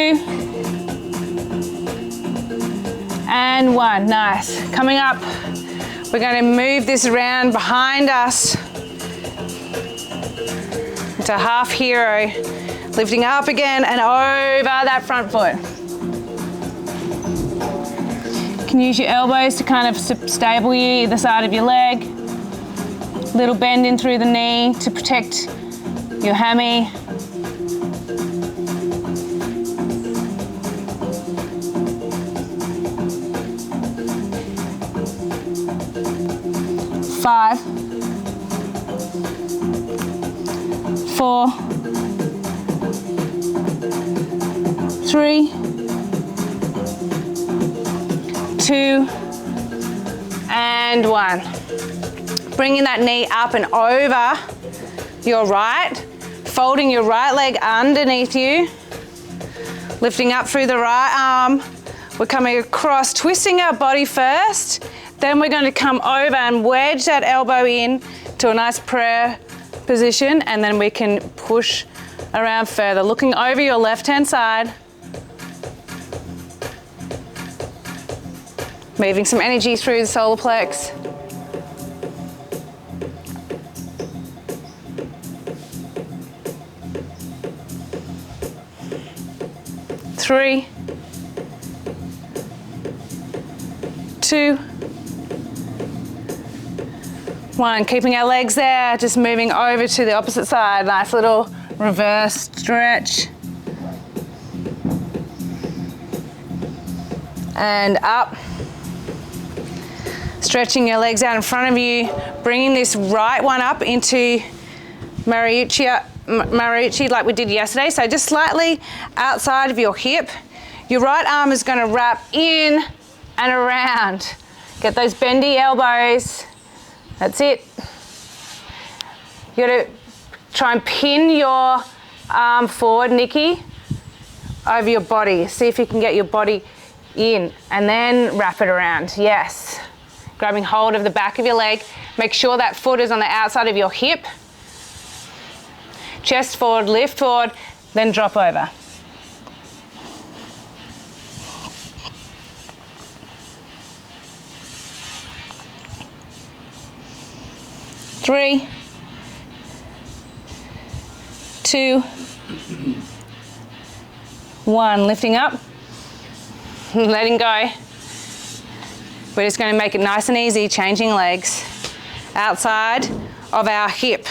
and 1. Nice. Coming up, we're going to move this around behind us into half hero, lifting up again and over that front foot. You can use your elbows to kind of stable you either side of your leg. Little bend in through the knee to protect your hammy. Five, 4, 3, 2, and 1. Bringing that knee up and over your right, folding your right leg underneath you, lifting up through the right arm. We're coming across, twisting our body first, then we're going to come over and wedge that elbow in to a nice prayer position, and then we can push around further, looking over your left-hand side. Moving some energy through the solar plex. Three, 2, 1. Keeping our legs there, just moving over to the opposite side. Nice little reverse stretch. And up. Stretching your legs out in front of you, bringing this right one up into Marucci like we did yesterday. So just slightly outside of your hip. Your right arm is going to wrap in and around. Get those bendy elbows. That's it. You got to try and pin your arm forward, Nikki, over your body. See if you can get your body in and then wrap it around. Yes. Grabbing hold of the back of your leg. Make sure that foot is on the outside of your hip. Chest forward, lift forward, then drop over. Three, 2, 1. Lifting up, letting go. We're just going to make it nice and easy, changing legs outside of our hip.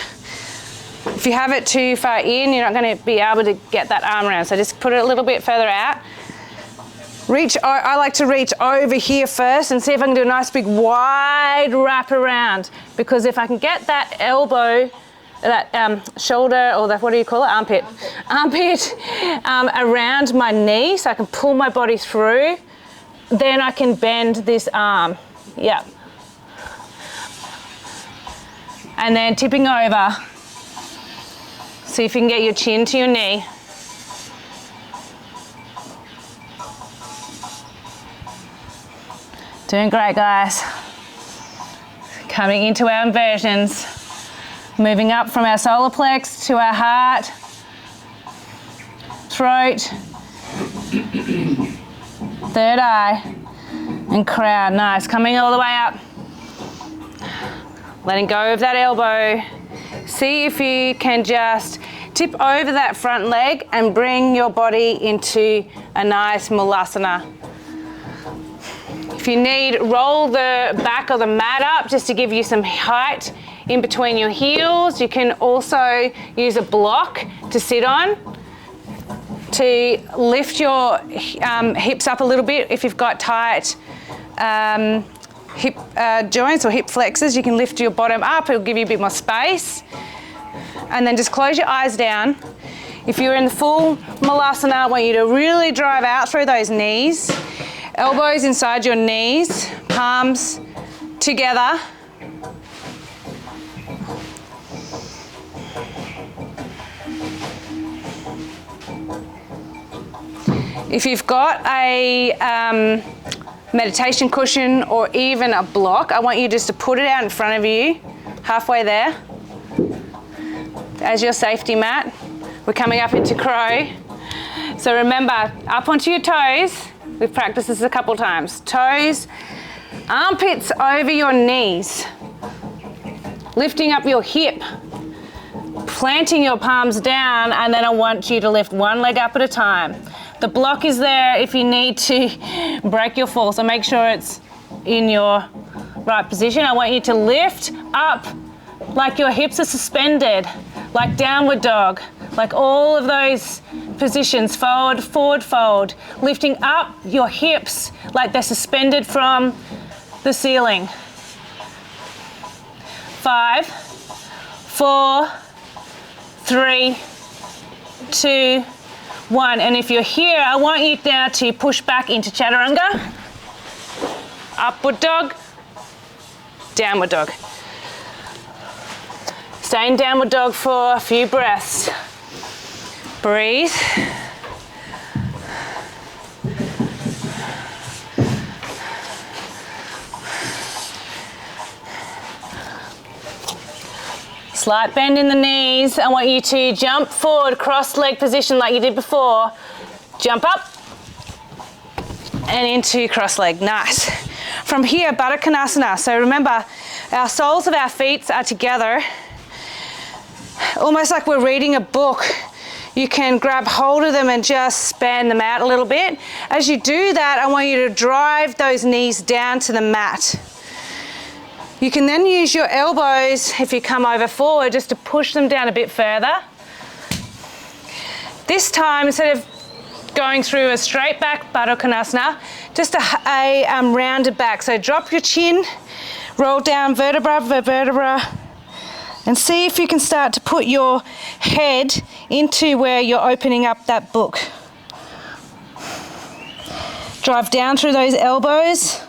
If you have it too far in, you're not going to be able to get that arm around. So just put it a little bit further out. Reach, I like to reach over here first and see if I can do a nice big wide wrap around. Because if I can get that elbow, that shoulder, or that, what do you call it? Armpit around my knee, so I can pull my body through, then I can bend this arm. Yeah. And then tipping over. See if you can get your chin to your knee. Doing great, guys. Coming into our inversions. Moving up from our solar plex to our heart, throat, third eye, and crown. Nice. Coming all the way up. Letting go of that elbow. See if you can just tip over that front leg and bring your body into a nice mulasana. If you need, roll the back of the mat up just to give you some height in between your heels. You can also use a block to sit on to lift your hips up a little bit. If you've got tight hip joints or hip flexors, you can lift your bottom up. It'll give you a bit more space. And then just close your eyes down. If you're in the full mulasana, I want you to really drive out through those knees. Elbows inside your knees, palms together. If you've got a meditation cushion or even a block, I want you just to put it out in front of you, halfway there, as your safety mat. We're coming up into crow. So remember, up onto your toes. We've practiced this a couple times. Toes, armpits over your knees. Lifting up your hip. Planting your palms down, and then I want you to lift one leg up at a time. The block is there if you need to break your fall, so make sure it's in your right position. I want you to lift up like your hips are suspended, like downward dog, like all of those positions, forward, forward, fold, lifting up your hips like they're suspended from the ceiling. 5, 4, 3, 2, 1. And if you're here, I want you now to push back into chaturanga. Upward dog, downward dog. Stay in downward dog for a few breaths. Breathe. Slight bend in the knees. I want you to jump forward, cross leg position like you did before. Jump up and into cross leg. Nice. From here, Baddha Konasana. So remember, our soles of our feet are together, almost like we're reading a book. You can grab hold of them and just span them out a little bit. As you do that, I want you to drive those knees down to the mat. You can then use your elbows, if you come over forward, just to push them down a bit further. This time, instead of going through a straight back Baddha Konasana, just a rounded back. So drop your chin, roll down vertebra by vertebra, and see if you can start to put your head into where you're opening up that book. Drive down through those elbows.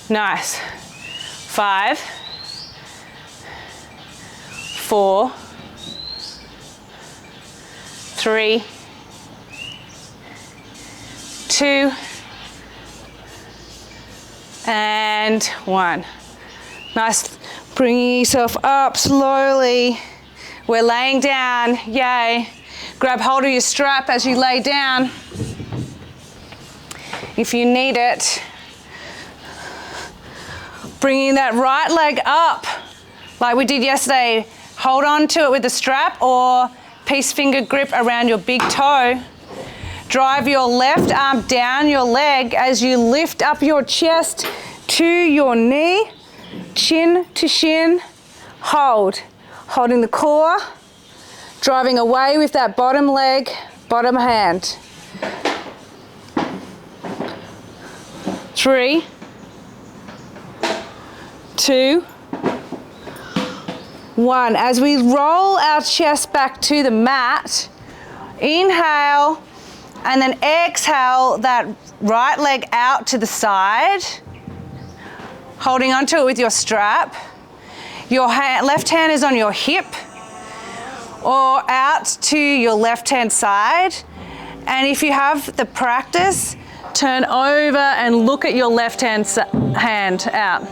Nice. 5, 4, 3, 2, and 1. Nice. Bringing yourself up slowly. We're laying down. Yay. Grab hold of your strap as you lay down, if you need it. Bringing that right leg up like we did yesterday. Hold on to it with the strap or peace finger grip around your big toe. Drive your left arm down your leg as you lift up your chest to your knee, chin to shin. Hold. Holding the core, driving away with that bottom leg, bottom hand. 3, 2, 1. As we roll our chest back to the mat, inhale and then exhale that right leg out to the side, holding onto it with your strap. Your left hand is on your hip or out to your left hand side. And if you have the practice, turn over and look at your left hand out.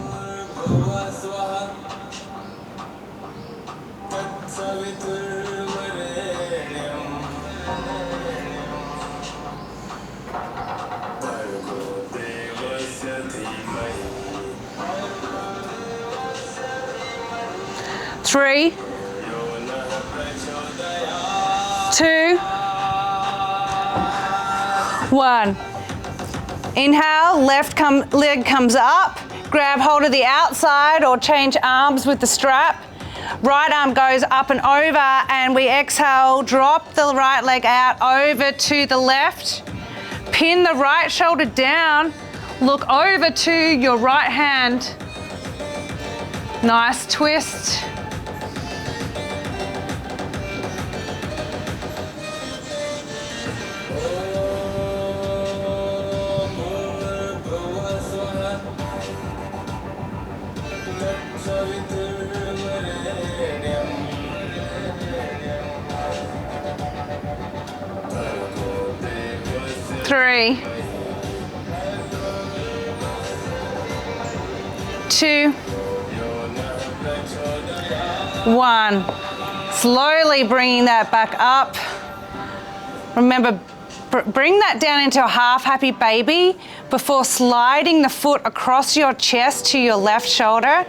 Three, 2, 1. Inhale, left leg comes up. Grab hold of the outside or change arms with the strap. Right arm goes up and over, and we exhale, drop the right leg out over to the left. Pin the right shoulder down. Look over to your right hand. Nice twist. 3, 2, 1. Slowly bringing that back up. Remember, bring that down into a half happy baby before sliding the foot across your chest to your left shoulder.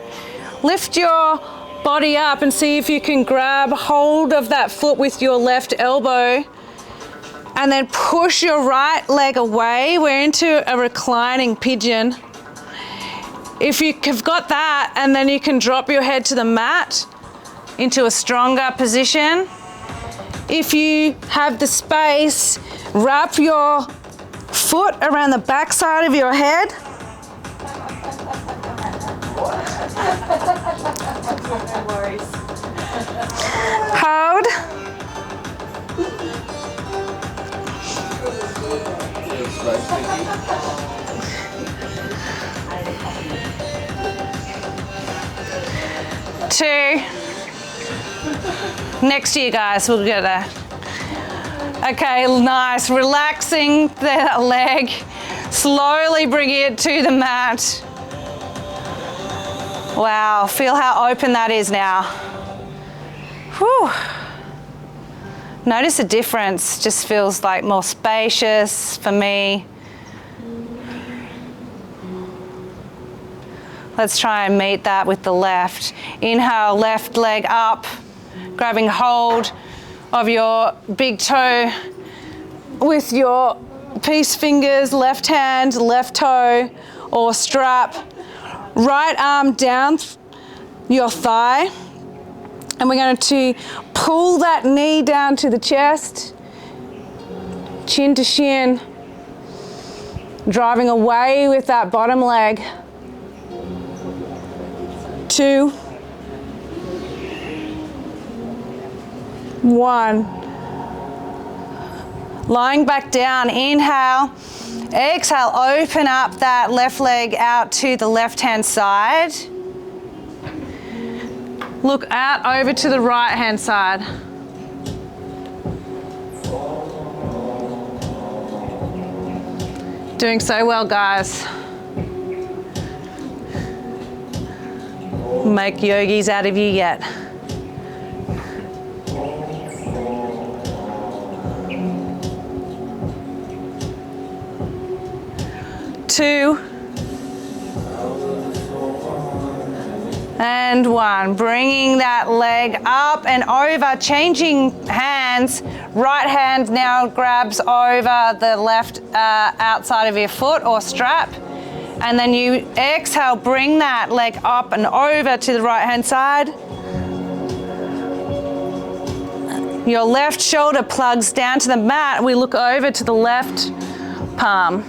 Lift your body up and see if you can grab hold of that foot with your left elbow and then push your right leg away. We're into a reclining pigeon. If you've got that, and then you can drop your head to the mat into a stronger position. If you have the space, wrap your foot around the back side of your head. No worries. Hold. Two. Next to you guys, we'll go there. Okay, nice. Relaxing the leg. Slowly bringing it to the mat. Wow, feel how open that is now. Whew. Notice the difference. Just feels like more spacious for me. Let's try and meet that with the left. Inhale, left leg up, grabbing hold of your big toe with your peace fingers, left hand, left toe, or strap. Right arm down your thigh. And we're going to pull that knee down to the chest, chin to shin, driving away with that bottom leg. 2, 1. Lying back down, inhale, exhale, open up that left leg out to the left-hand side. Look out over to the right-hand side. Doing so well, guys. Make yogis out of you yet. Two. And 1. Bringing that leg up and over, changing hands. Right hand now grabs over the left outside of your foot or strap. And then you exhale, bring that leg up and over to the right hand side. Your left shoulder plugs down to the mat. We look over to the left palm.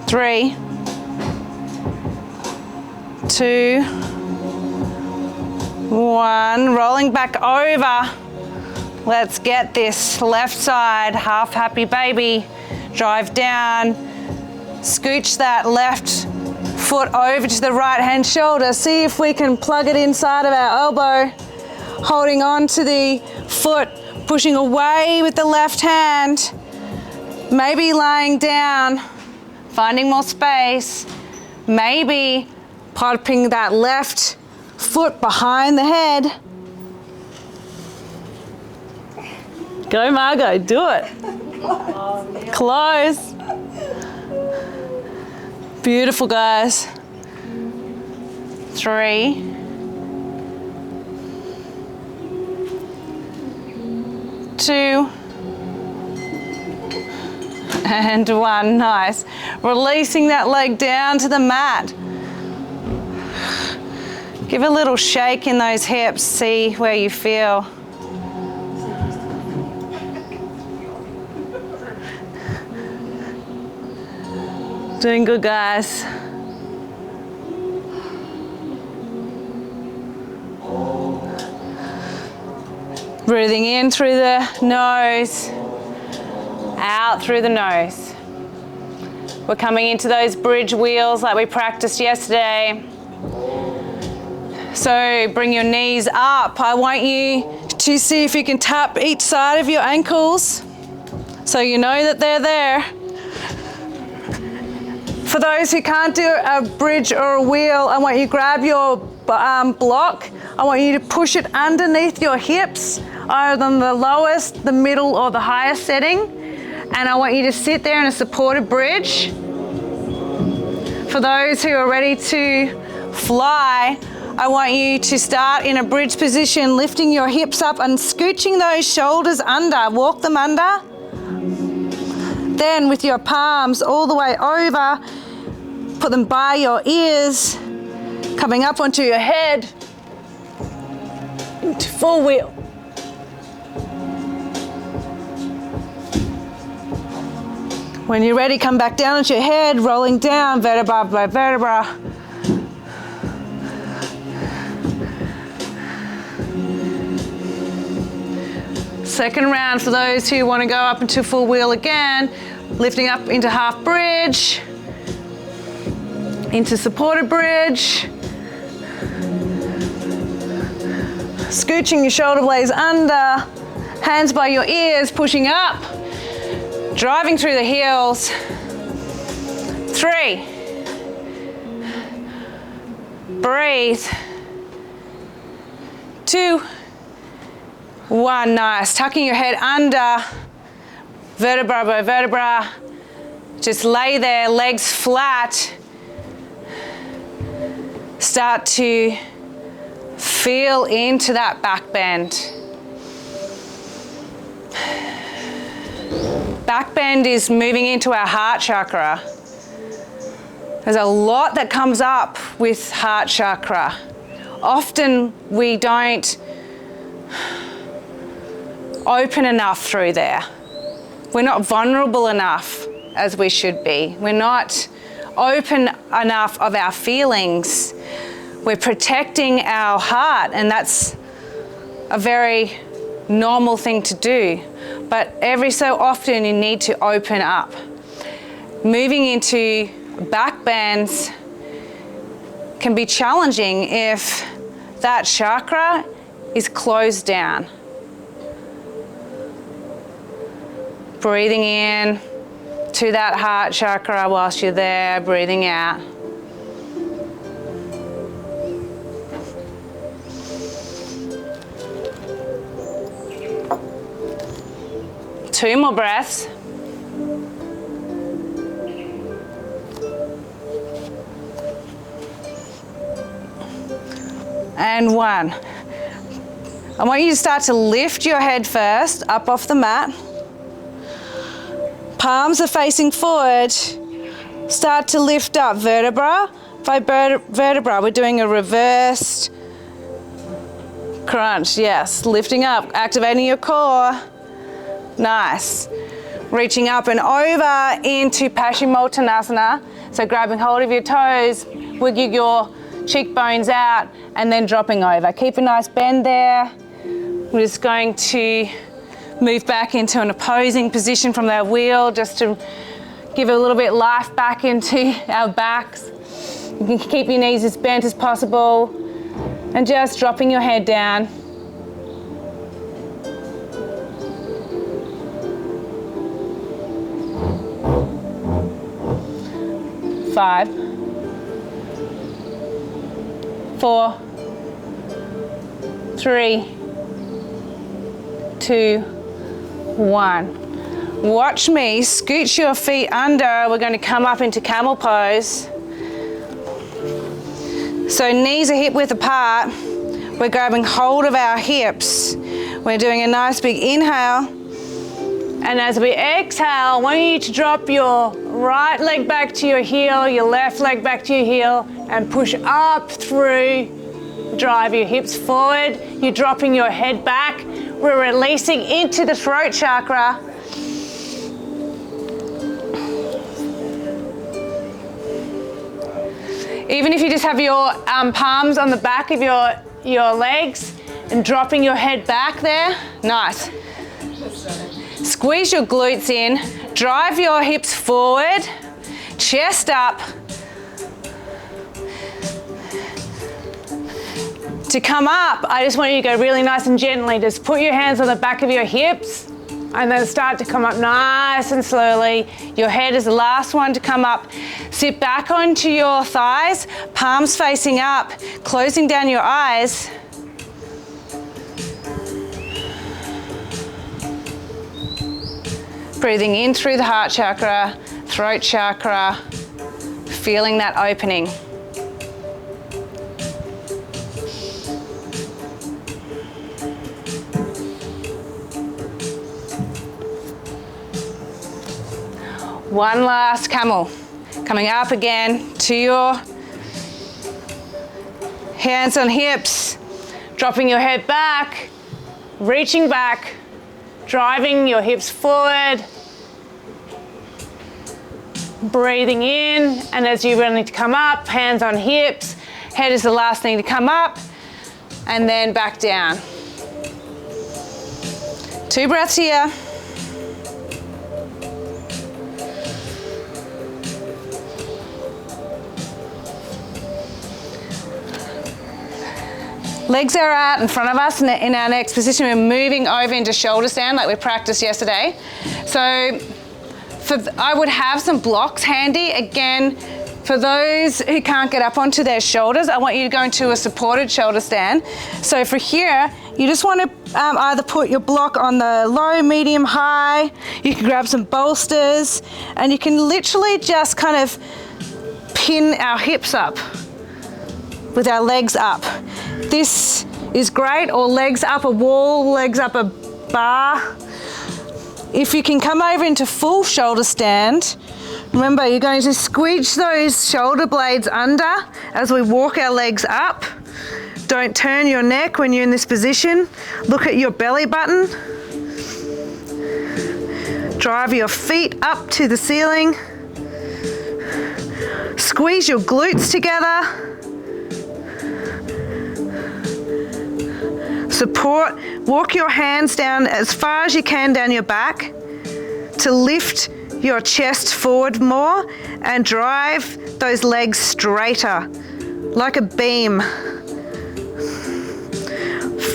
Three, 2, 1, rolling back over. Let's get this left side, half happy baby. Drive down, scooch that left foot over to the right hand shoulder. See if we can plug it inside of our elbow. Holding on to the foot, pushing away with the left hand. Maybe lying down, finding more space. Maybe popping that left foot behind the head. Go, Margot, do it. Close. Beautiful, guys. 3, 2, and 1. Nice. Releasing that leg down to the mat. Give a little shake in those hips. See where you feel. Doing good, guys. Breathing in through the nose, out through the nose. We're coming into those bridge wheels like we practiced yesterday. So bring your knees up. I want you to see if you can tap each side of your ankles so you know that they're there. For those who can't do a bridge or a wheel, I want you to grab your block. I want you to push it underneath your hips, either on the lowest, the middle, or the highest setting. And I want you to sit there in a supported bridge. For those who are ready to fly, I want you to start in a bridge position, lifting your hips up and scooching those shoulders under. Walk them under. Then with your palms all the way over, put them by your ears, coming up onto your head, into full wheel. When you're ready, come back down onto your head, rolling down vertebra by vertebra. Second round for those who want to go up into full wheel again, lifting up into half bridge, into supported bridge, scooching your shoulder blades under, hands by your ears, pushing up, driving through the heels. 3, breathe, 2, 1, nice. Tucking your head under, vertebra by vertebra. Just lay there, legs flat. Start to feel into that back bend. Back bend is moving into our heart chakra. There's a lot that comes up with heart chakra. Often we don't open enough through there. We're not vulnerable enough as we should be. We're not open enough of our feelings. We're protecting our heart, and that's a very normal thing to do. But every so often you need to open up. Moving into back bends can be challenging if that chakra is closed down. Breathing in to that heart chakra whilst you're there, breathing out. Two more breaths. And 1. I want you to start to lift your head first, up off the mat. Palms are facing forward. Start to lift up vertebra by vertebra. We're doing a reversed crunch. Yes, lifting up, activating your core. Nice. Reaching up and over into Paschimottanasana. So grabbing hold of your toes, wiggle your cheekbones out, and then dropping over. Keep a nice bend there. We're just going to move back into an opposing position from that wheel just to give a little bit of life back into our backs. You can keep your knees as bent as possible and just dropping your head down. Five, 4, 3, 2, 1. Watch me scooch your feet under. We're going to come up into camel pose. So knees are hip width apart. We're grabbing hold of our hips. We're doing a nice big inhale. And as we exhale, I want you to drop your right leg back to your heel, your left leg back to your heel, and push up through. Drive your hips forward. You're dropping your head back. We're releasing into the throat chakra. Even if you just have your palms on the back of your legs, and dropping your head back there. Nice. Squeeze your glutes in, drive your hips forward, chest up. To come up, I just want you to go really nice and gently. Just put your hands on the back of your hips and then start to come up nice and slowly. Your head is the last one to come up. Sit back onto your thighs, palms facing up, closing down your eyes. Breathing in through the heart chakra, throat chakra, feeling that opening. One last camel. Coming up again to your hands on hips, dropping your head back, reaching back, driving your hips forward, breathing in, and as you're ready to come up, hands on hips, head is the last thing to come up, and then back down. 2 breaths here. Legs are out in front of us, and in our next position we're moving over into shoulder stand like we practiced yesterday. So I would have some blocks handy. Again, for those who can't get up onto their shoulders, I want you to go into a supported shoulder stand. So for here, you just want to either put your block on the low, medium, high. You can grab some bolsters, and you can literally just kind of pin our hips up with our legs up. This is great, or legs up a wall, legs up a bar. If you can come over into full shoulder stand, remember you're going to squeeze those shoulder blades under as we walk our legs up. Don't turn your neck when you're in this position. Look at your belly button. Drive your feet up to the ceiling. Squeeze your glutes together. Support, walk your hands down as far as you can down your back to lift your chest forward more and drive those legs straighter, like a beam.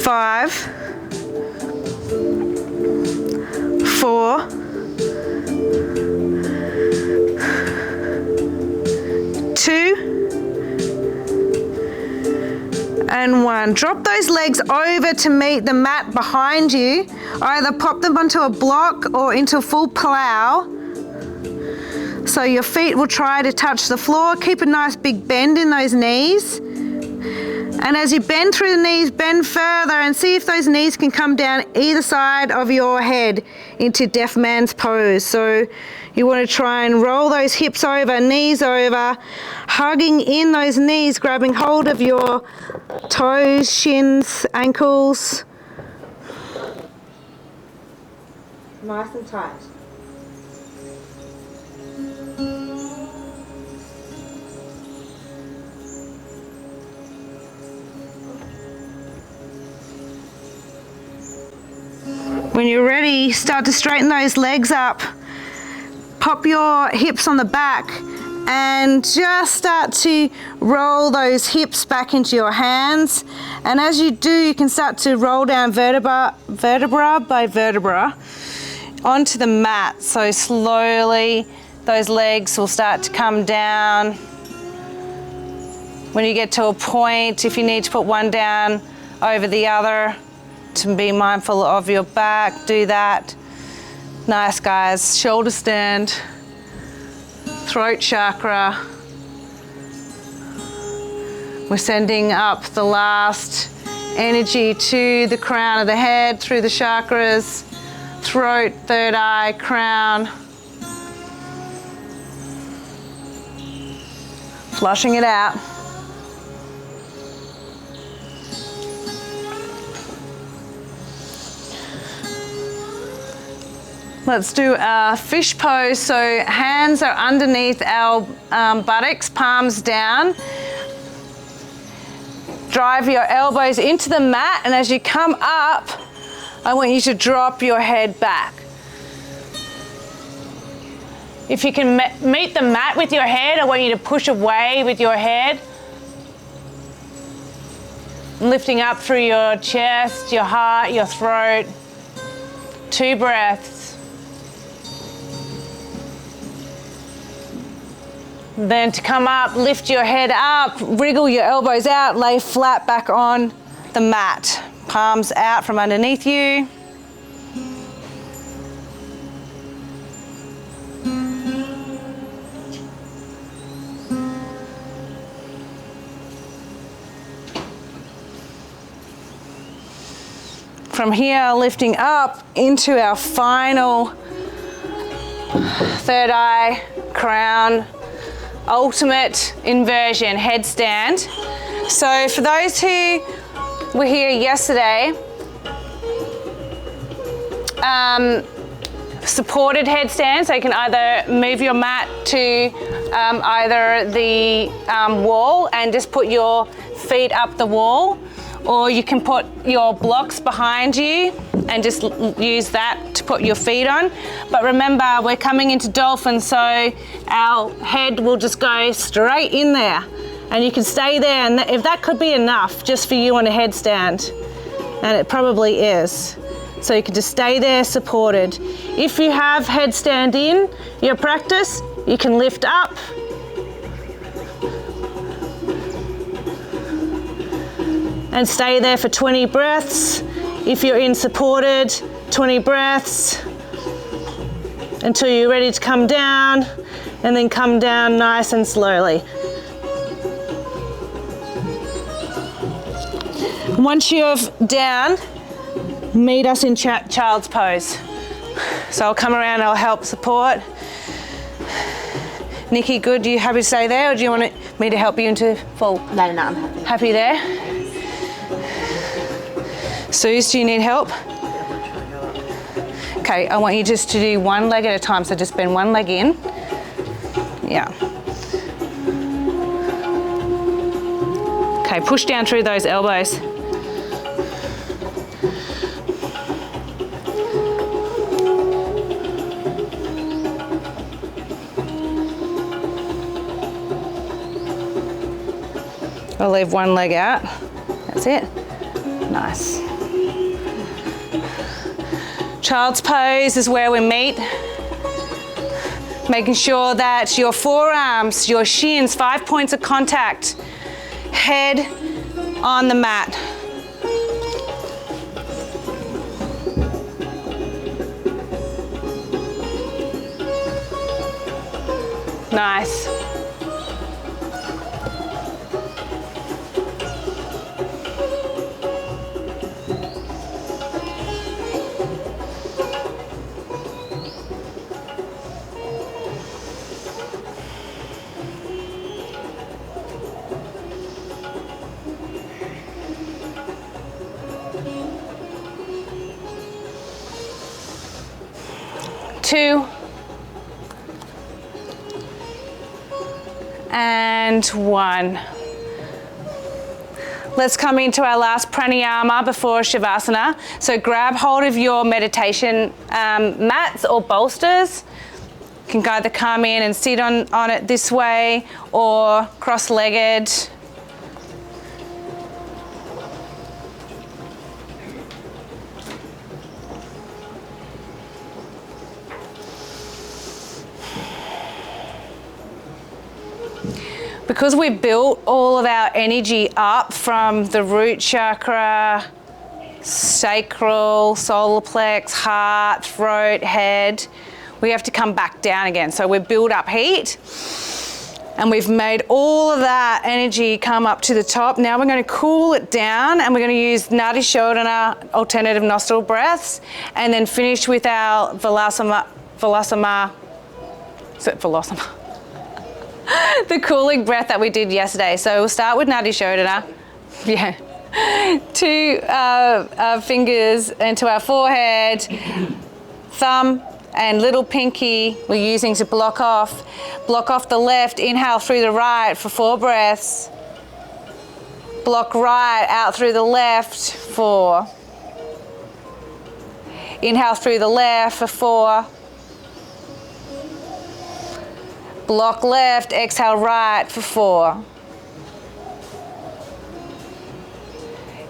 5, 4, 2, and 1. Drop those legs over to meet the mat behind you. Either pop them onto a block or into a full plow. So your feet will try to touch the floor. Keep a nice big bend in those knees. And as you bend through the knees, bend further and see if those knees can come down either side of your head into deaf man's pose. So you want to try and roll those hips over, knees over, hugging in those knees, grabbing hold of your toes, shins, ankles. Nice and tight. When you're ready, start to straighten those legs up. Pop your hips on the back and just start to roll those hips back into your hands. And as you do, you can start to roll down vertebra by vertebra onto the mat. So slowly those legs will start to come down. When you get to a point, if you need to put one down over the other, to be mindful of your back, do that. Nice, guys. Shoulder stand, throat chakra. We're sending up the last energy to the crown of the head through the chakras, throat, third eye, crown. Flushing it out. Let's do a fish pose. So hands are underneath our buttocks, palms down. drive your elbows into the mat, and as you come up, I want you to drop your head back. If you can meet the mat with your head, I want you to push away with your head. Lifting up through your chest, your heart, your throat. 2 breaths. Then to come up, lift your head up, wriggle your elbows out, lay flat back on the mat. Palms out from underneath you. From here, lifting up into our final third eye, crown, ultimate inversion, headstand. So for those who were here yesterday, supported headstand, so you can either move your mat to either the wall and just put your feet up the wall, or you can put your blocks behind you and just use that to put your feet on. But remember, we're coming into dolphin, so our head will just go straight in there, and you can stay there, and if that could be enough just for you on a headstand, and it probably is. So you can just stay there supported. If you have headstand in your practice, you can lift up. And stay there for 20 breaths. If you're in supported, 20 breaths until you're ready to come down, and then come down nice and slowly. Once you're down, meet us in child's pose. So I'll come around, I'll help support. Nikki, good, you happy to stay there, or do you want me to help you into full? No, I'm happy. Happy there? Suze, do you need help? Okay, I want you just to do one leg at a time, so just bend one leg in. Yeah. Okay, push down through those elbows. I'll leave one leg out. That's it. Nice. Child's pose is where we meet. Making sure that your forearms, your shins, 5 points of contact, head on the mat. Nice. Two, and one. Let's come into our last pranayama before shavasana. So grab hold of your meditation mats or bolsters. You can either come in and sit on it this way or cross-legged. Because we built all of our energy up from the root chakra, sacral, solar plex, heart, throat, head, we have to come back down again. So we've built up heat, and we've made all of that energy come up to the top. Now we're going to cool it down, and we're going to use Nadi Shodhana, alternative nostril breaths, and then finish with our Vilasama, is it Vilasama? The cooling breath that we did yesterday. So we'll start with Nadi Shodhana. Yeah. 2 fingers into our forehead, thumb and little pinky we're using to block off the left. Inhale through the right for 4 breaths. Block right out through the left, 4. Inhale through the left for 4. Block left, exhale right for 4.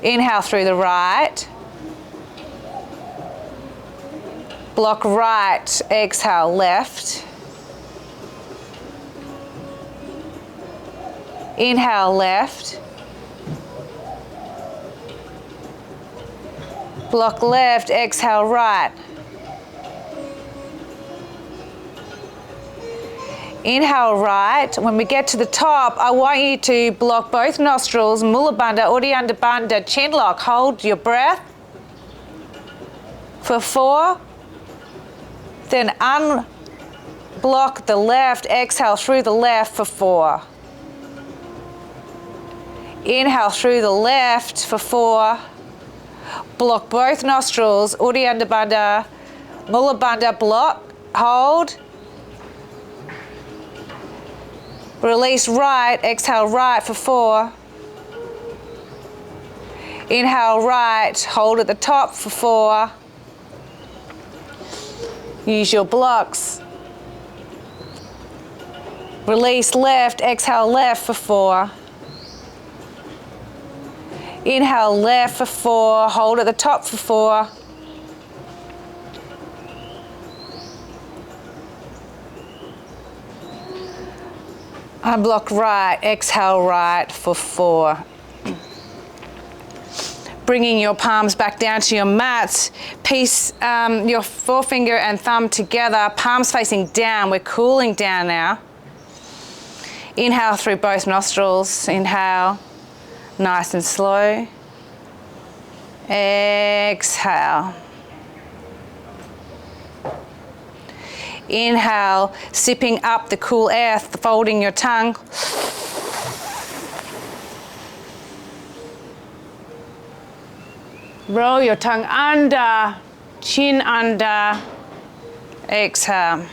Inhale through the right. Block right, exhale left. Inhale left. Block left, exhale right. Inhale right. When we get to the top, I want you to block both nostrils, Mula Bandha, Uddiyana Bandha, chin lock. Hold your breath for 4. Then unblock the left, exhale through the left for 4. Inhale through the left for 4. Block both nostrils, Uddiyana Bandha, Mula Bandha, block, hold. Release right, exhale right for 4. Inhale right, hold at the top for 4. Use your blocks. Release left, exhale left for 4. Inhale left for 4, hold at the top for 4. Unblock right, exhale right for 4. Bringing your palms back down to your mat. Piece your forefinger and thumb together, palms facing down. We're cooling down now. Inhale through both nostrils. Inhale, nice and slow. Exhale. Inhale, sipping up the cool air, folding your tongue. Roll your tongue under, chin under. Exhale.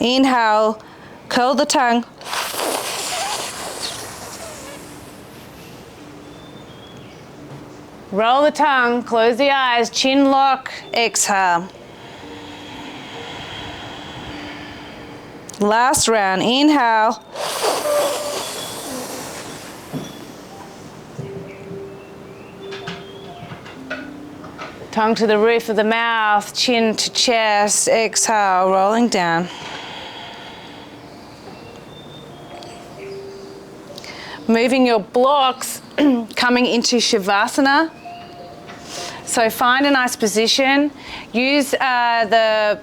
Inhale, curl the tongue. Roll the tongue, close the eyes, chin lock, exhale. Last round, inhale. Tongue to the roof of the mouth, chin to chest, exhale, rolling down. Moving your blocks, coming into shavasana. So find a nice position. Use the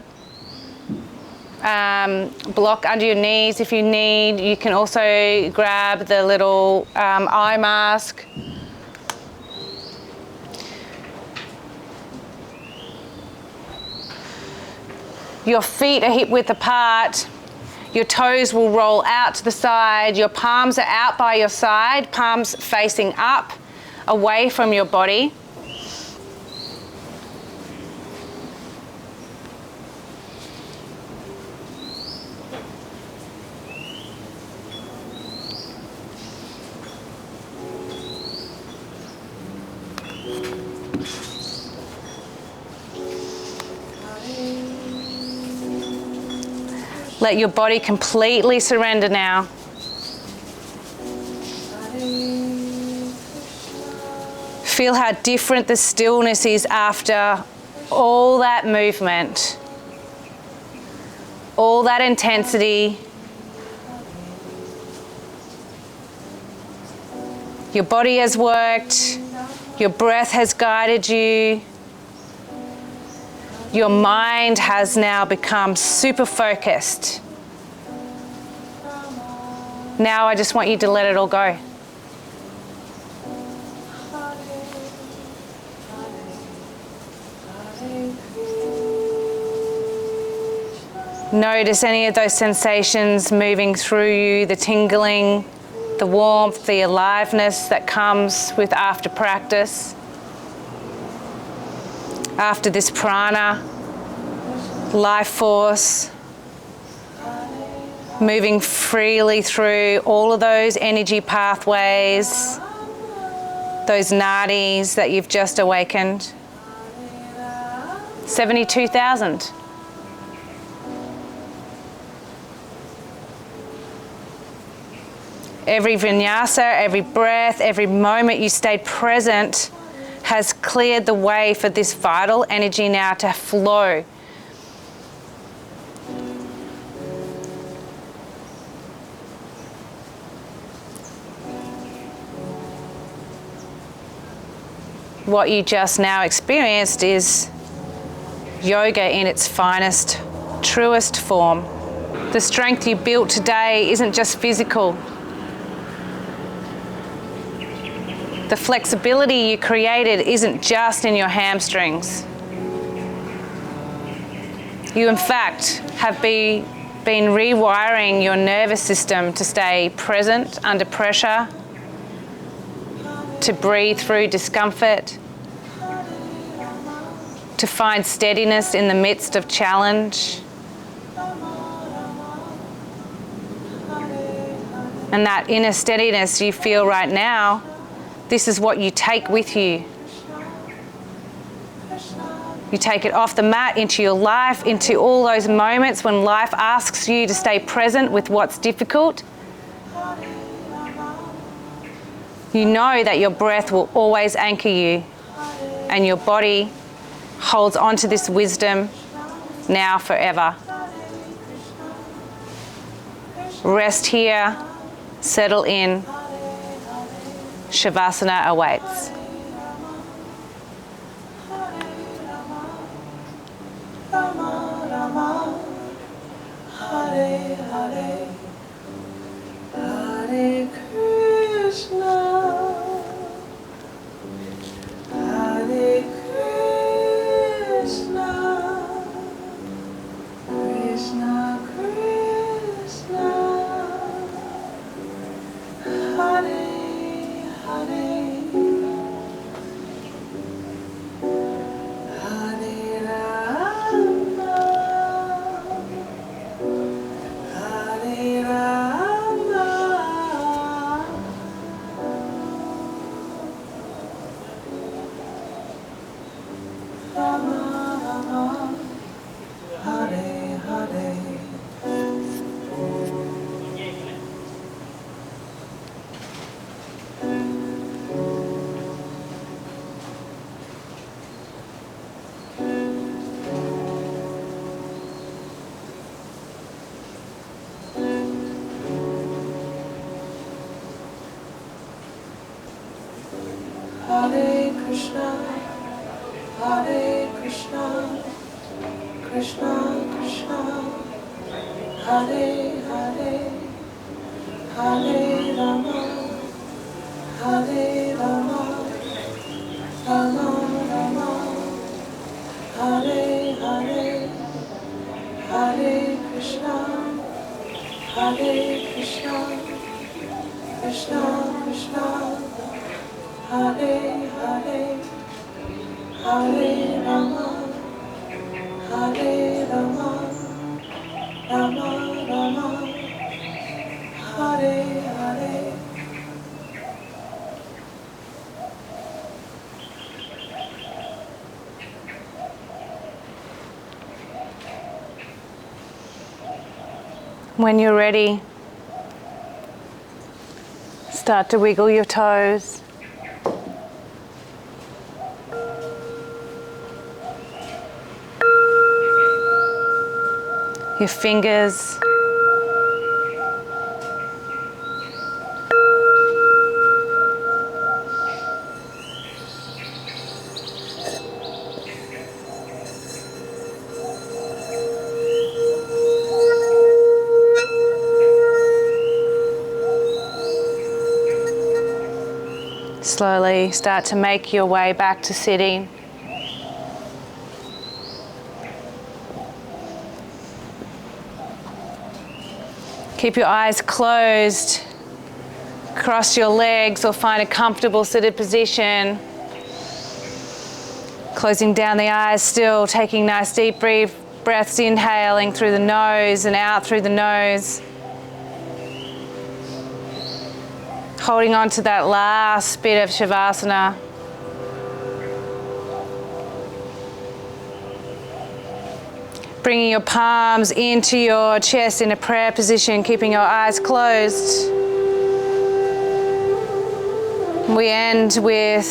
block under your knees if you need. You can also grab the little eye mask. Your feet are hip width apart. Your toes will roll out to the side. Your palms are out by your side, palms facing up, away from your body. Let your body completely surrender now. Feel how different the stillness is after all that movement, all that intensity. Your body has worked, your breath has guided you. Your mind has now become super focused. Now I just want you to let it all go. Notice any of those sensations moving through you, the tingling, the warmth, the aliveness that comes with after practice. After this prana, life force. moving freely through all of those energy pathways, those nadis that you've just awakened. 72,000. Every vinyasa, every breath, every moment you stayed present has cleared the way for this vital energy now to flow. What you just now experienced is yoga in its finest, truest form. The strength you built today isn't just physical. The flexibility you created isn't just in your hamstrings. You, in fact, have been rewiring your nervous system to stay present under pressure, to breathe through discomfort, to find steadiness in the midst of challenge. And that inner steadiness you feel right now, this is what you take with you. You take it off the mat into your life, into all those moments when life asks you to stay present with what's difficult. You know that your breath will always anchor you, and your body holds on to this wisdom now forever. Rest here, settle in. Shavasana awaits. Hare Hare, Hare Krishna, Hare Krishna, Krishna Krishna, Hare Hare, Hare Rama, Hare Rama, Rama Rama, Hare Hare. Hare Krishna, Hare Krishna, Krishna Krishna, Hare Hare, Hare Rama, Hare Rama, Rama Rama, Hare Hare, Hare Krishna, Hare Krishna, Krishna Krishna, Hare Hare, Hare Rama, Hare Rama, Rama Rama, Hare Hare. When you're ready, start to wiggle your toes. Your fingers. Slowly start to make your way back to sitting. Keep your eyes closed. Cross your legs or find a comfortable seated position. Closing down the eyes still, taking nice deep breaths, inhaling through the nose and out through the nose. Holding on to that last bit of shavasana. Bringing your palms into your chest in a prayer position, keeping your eyes closed. We end with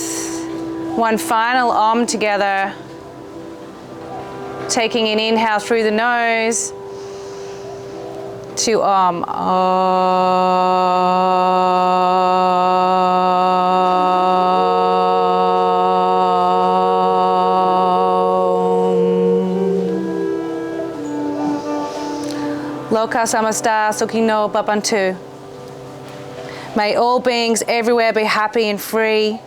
one final Om together. Taking an inhale through the nose to Om. Loka samasta sukhino bhavantu. May all beings everywhere be happy and free.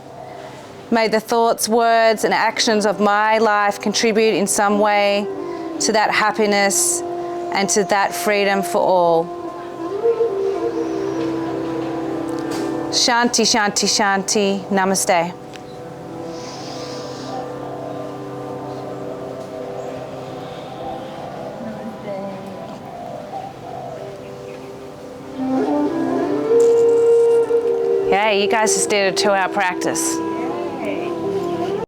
May the thoughts, words, and actions of my life contribute in some way to that happiness and to that freedom for all. Shanti, Shanti, Shanti. Namaste. Yeah, you guys just did a 2-hour practice.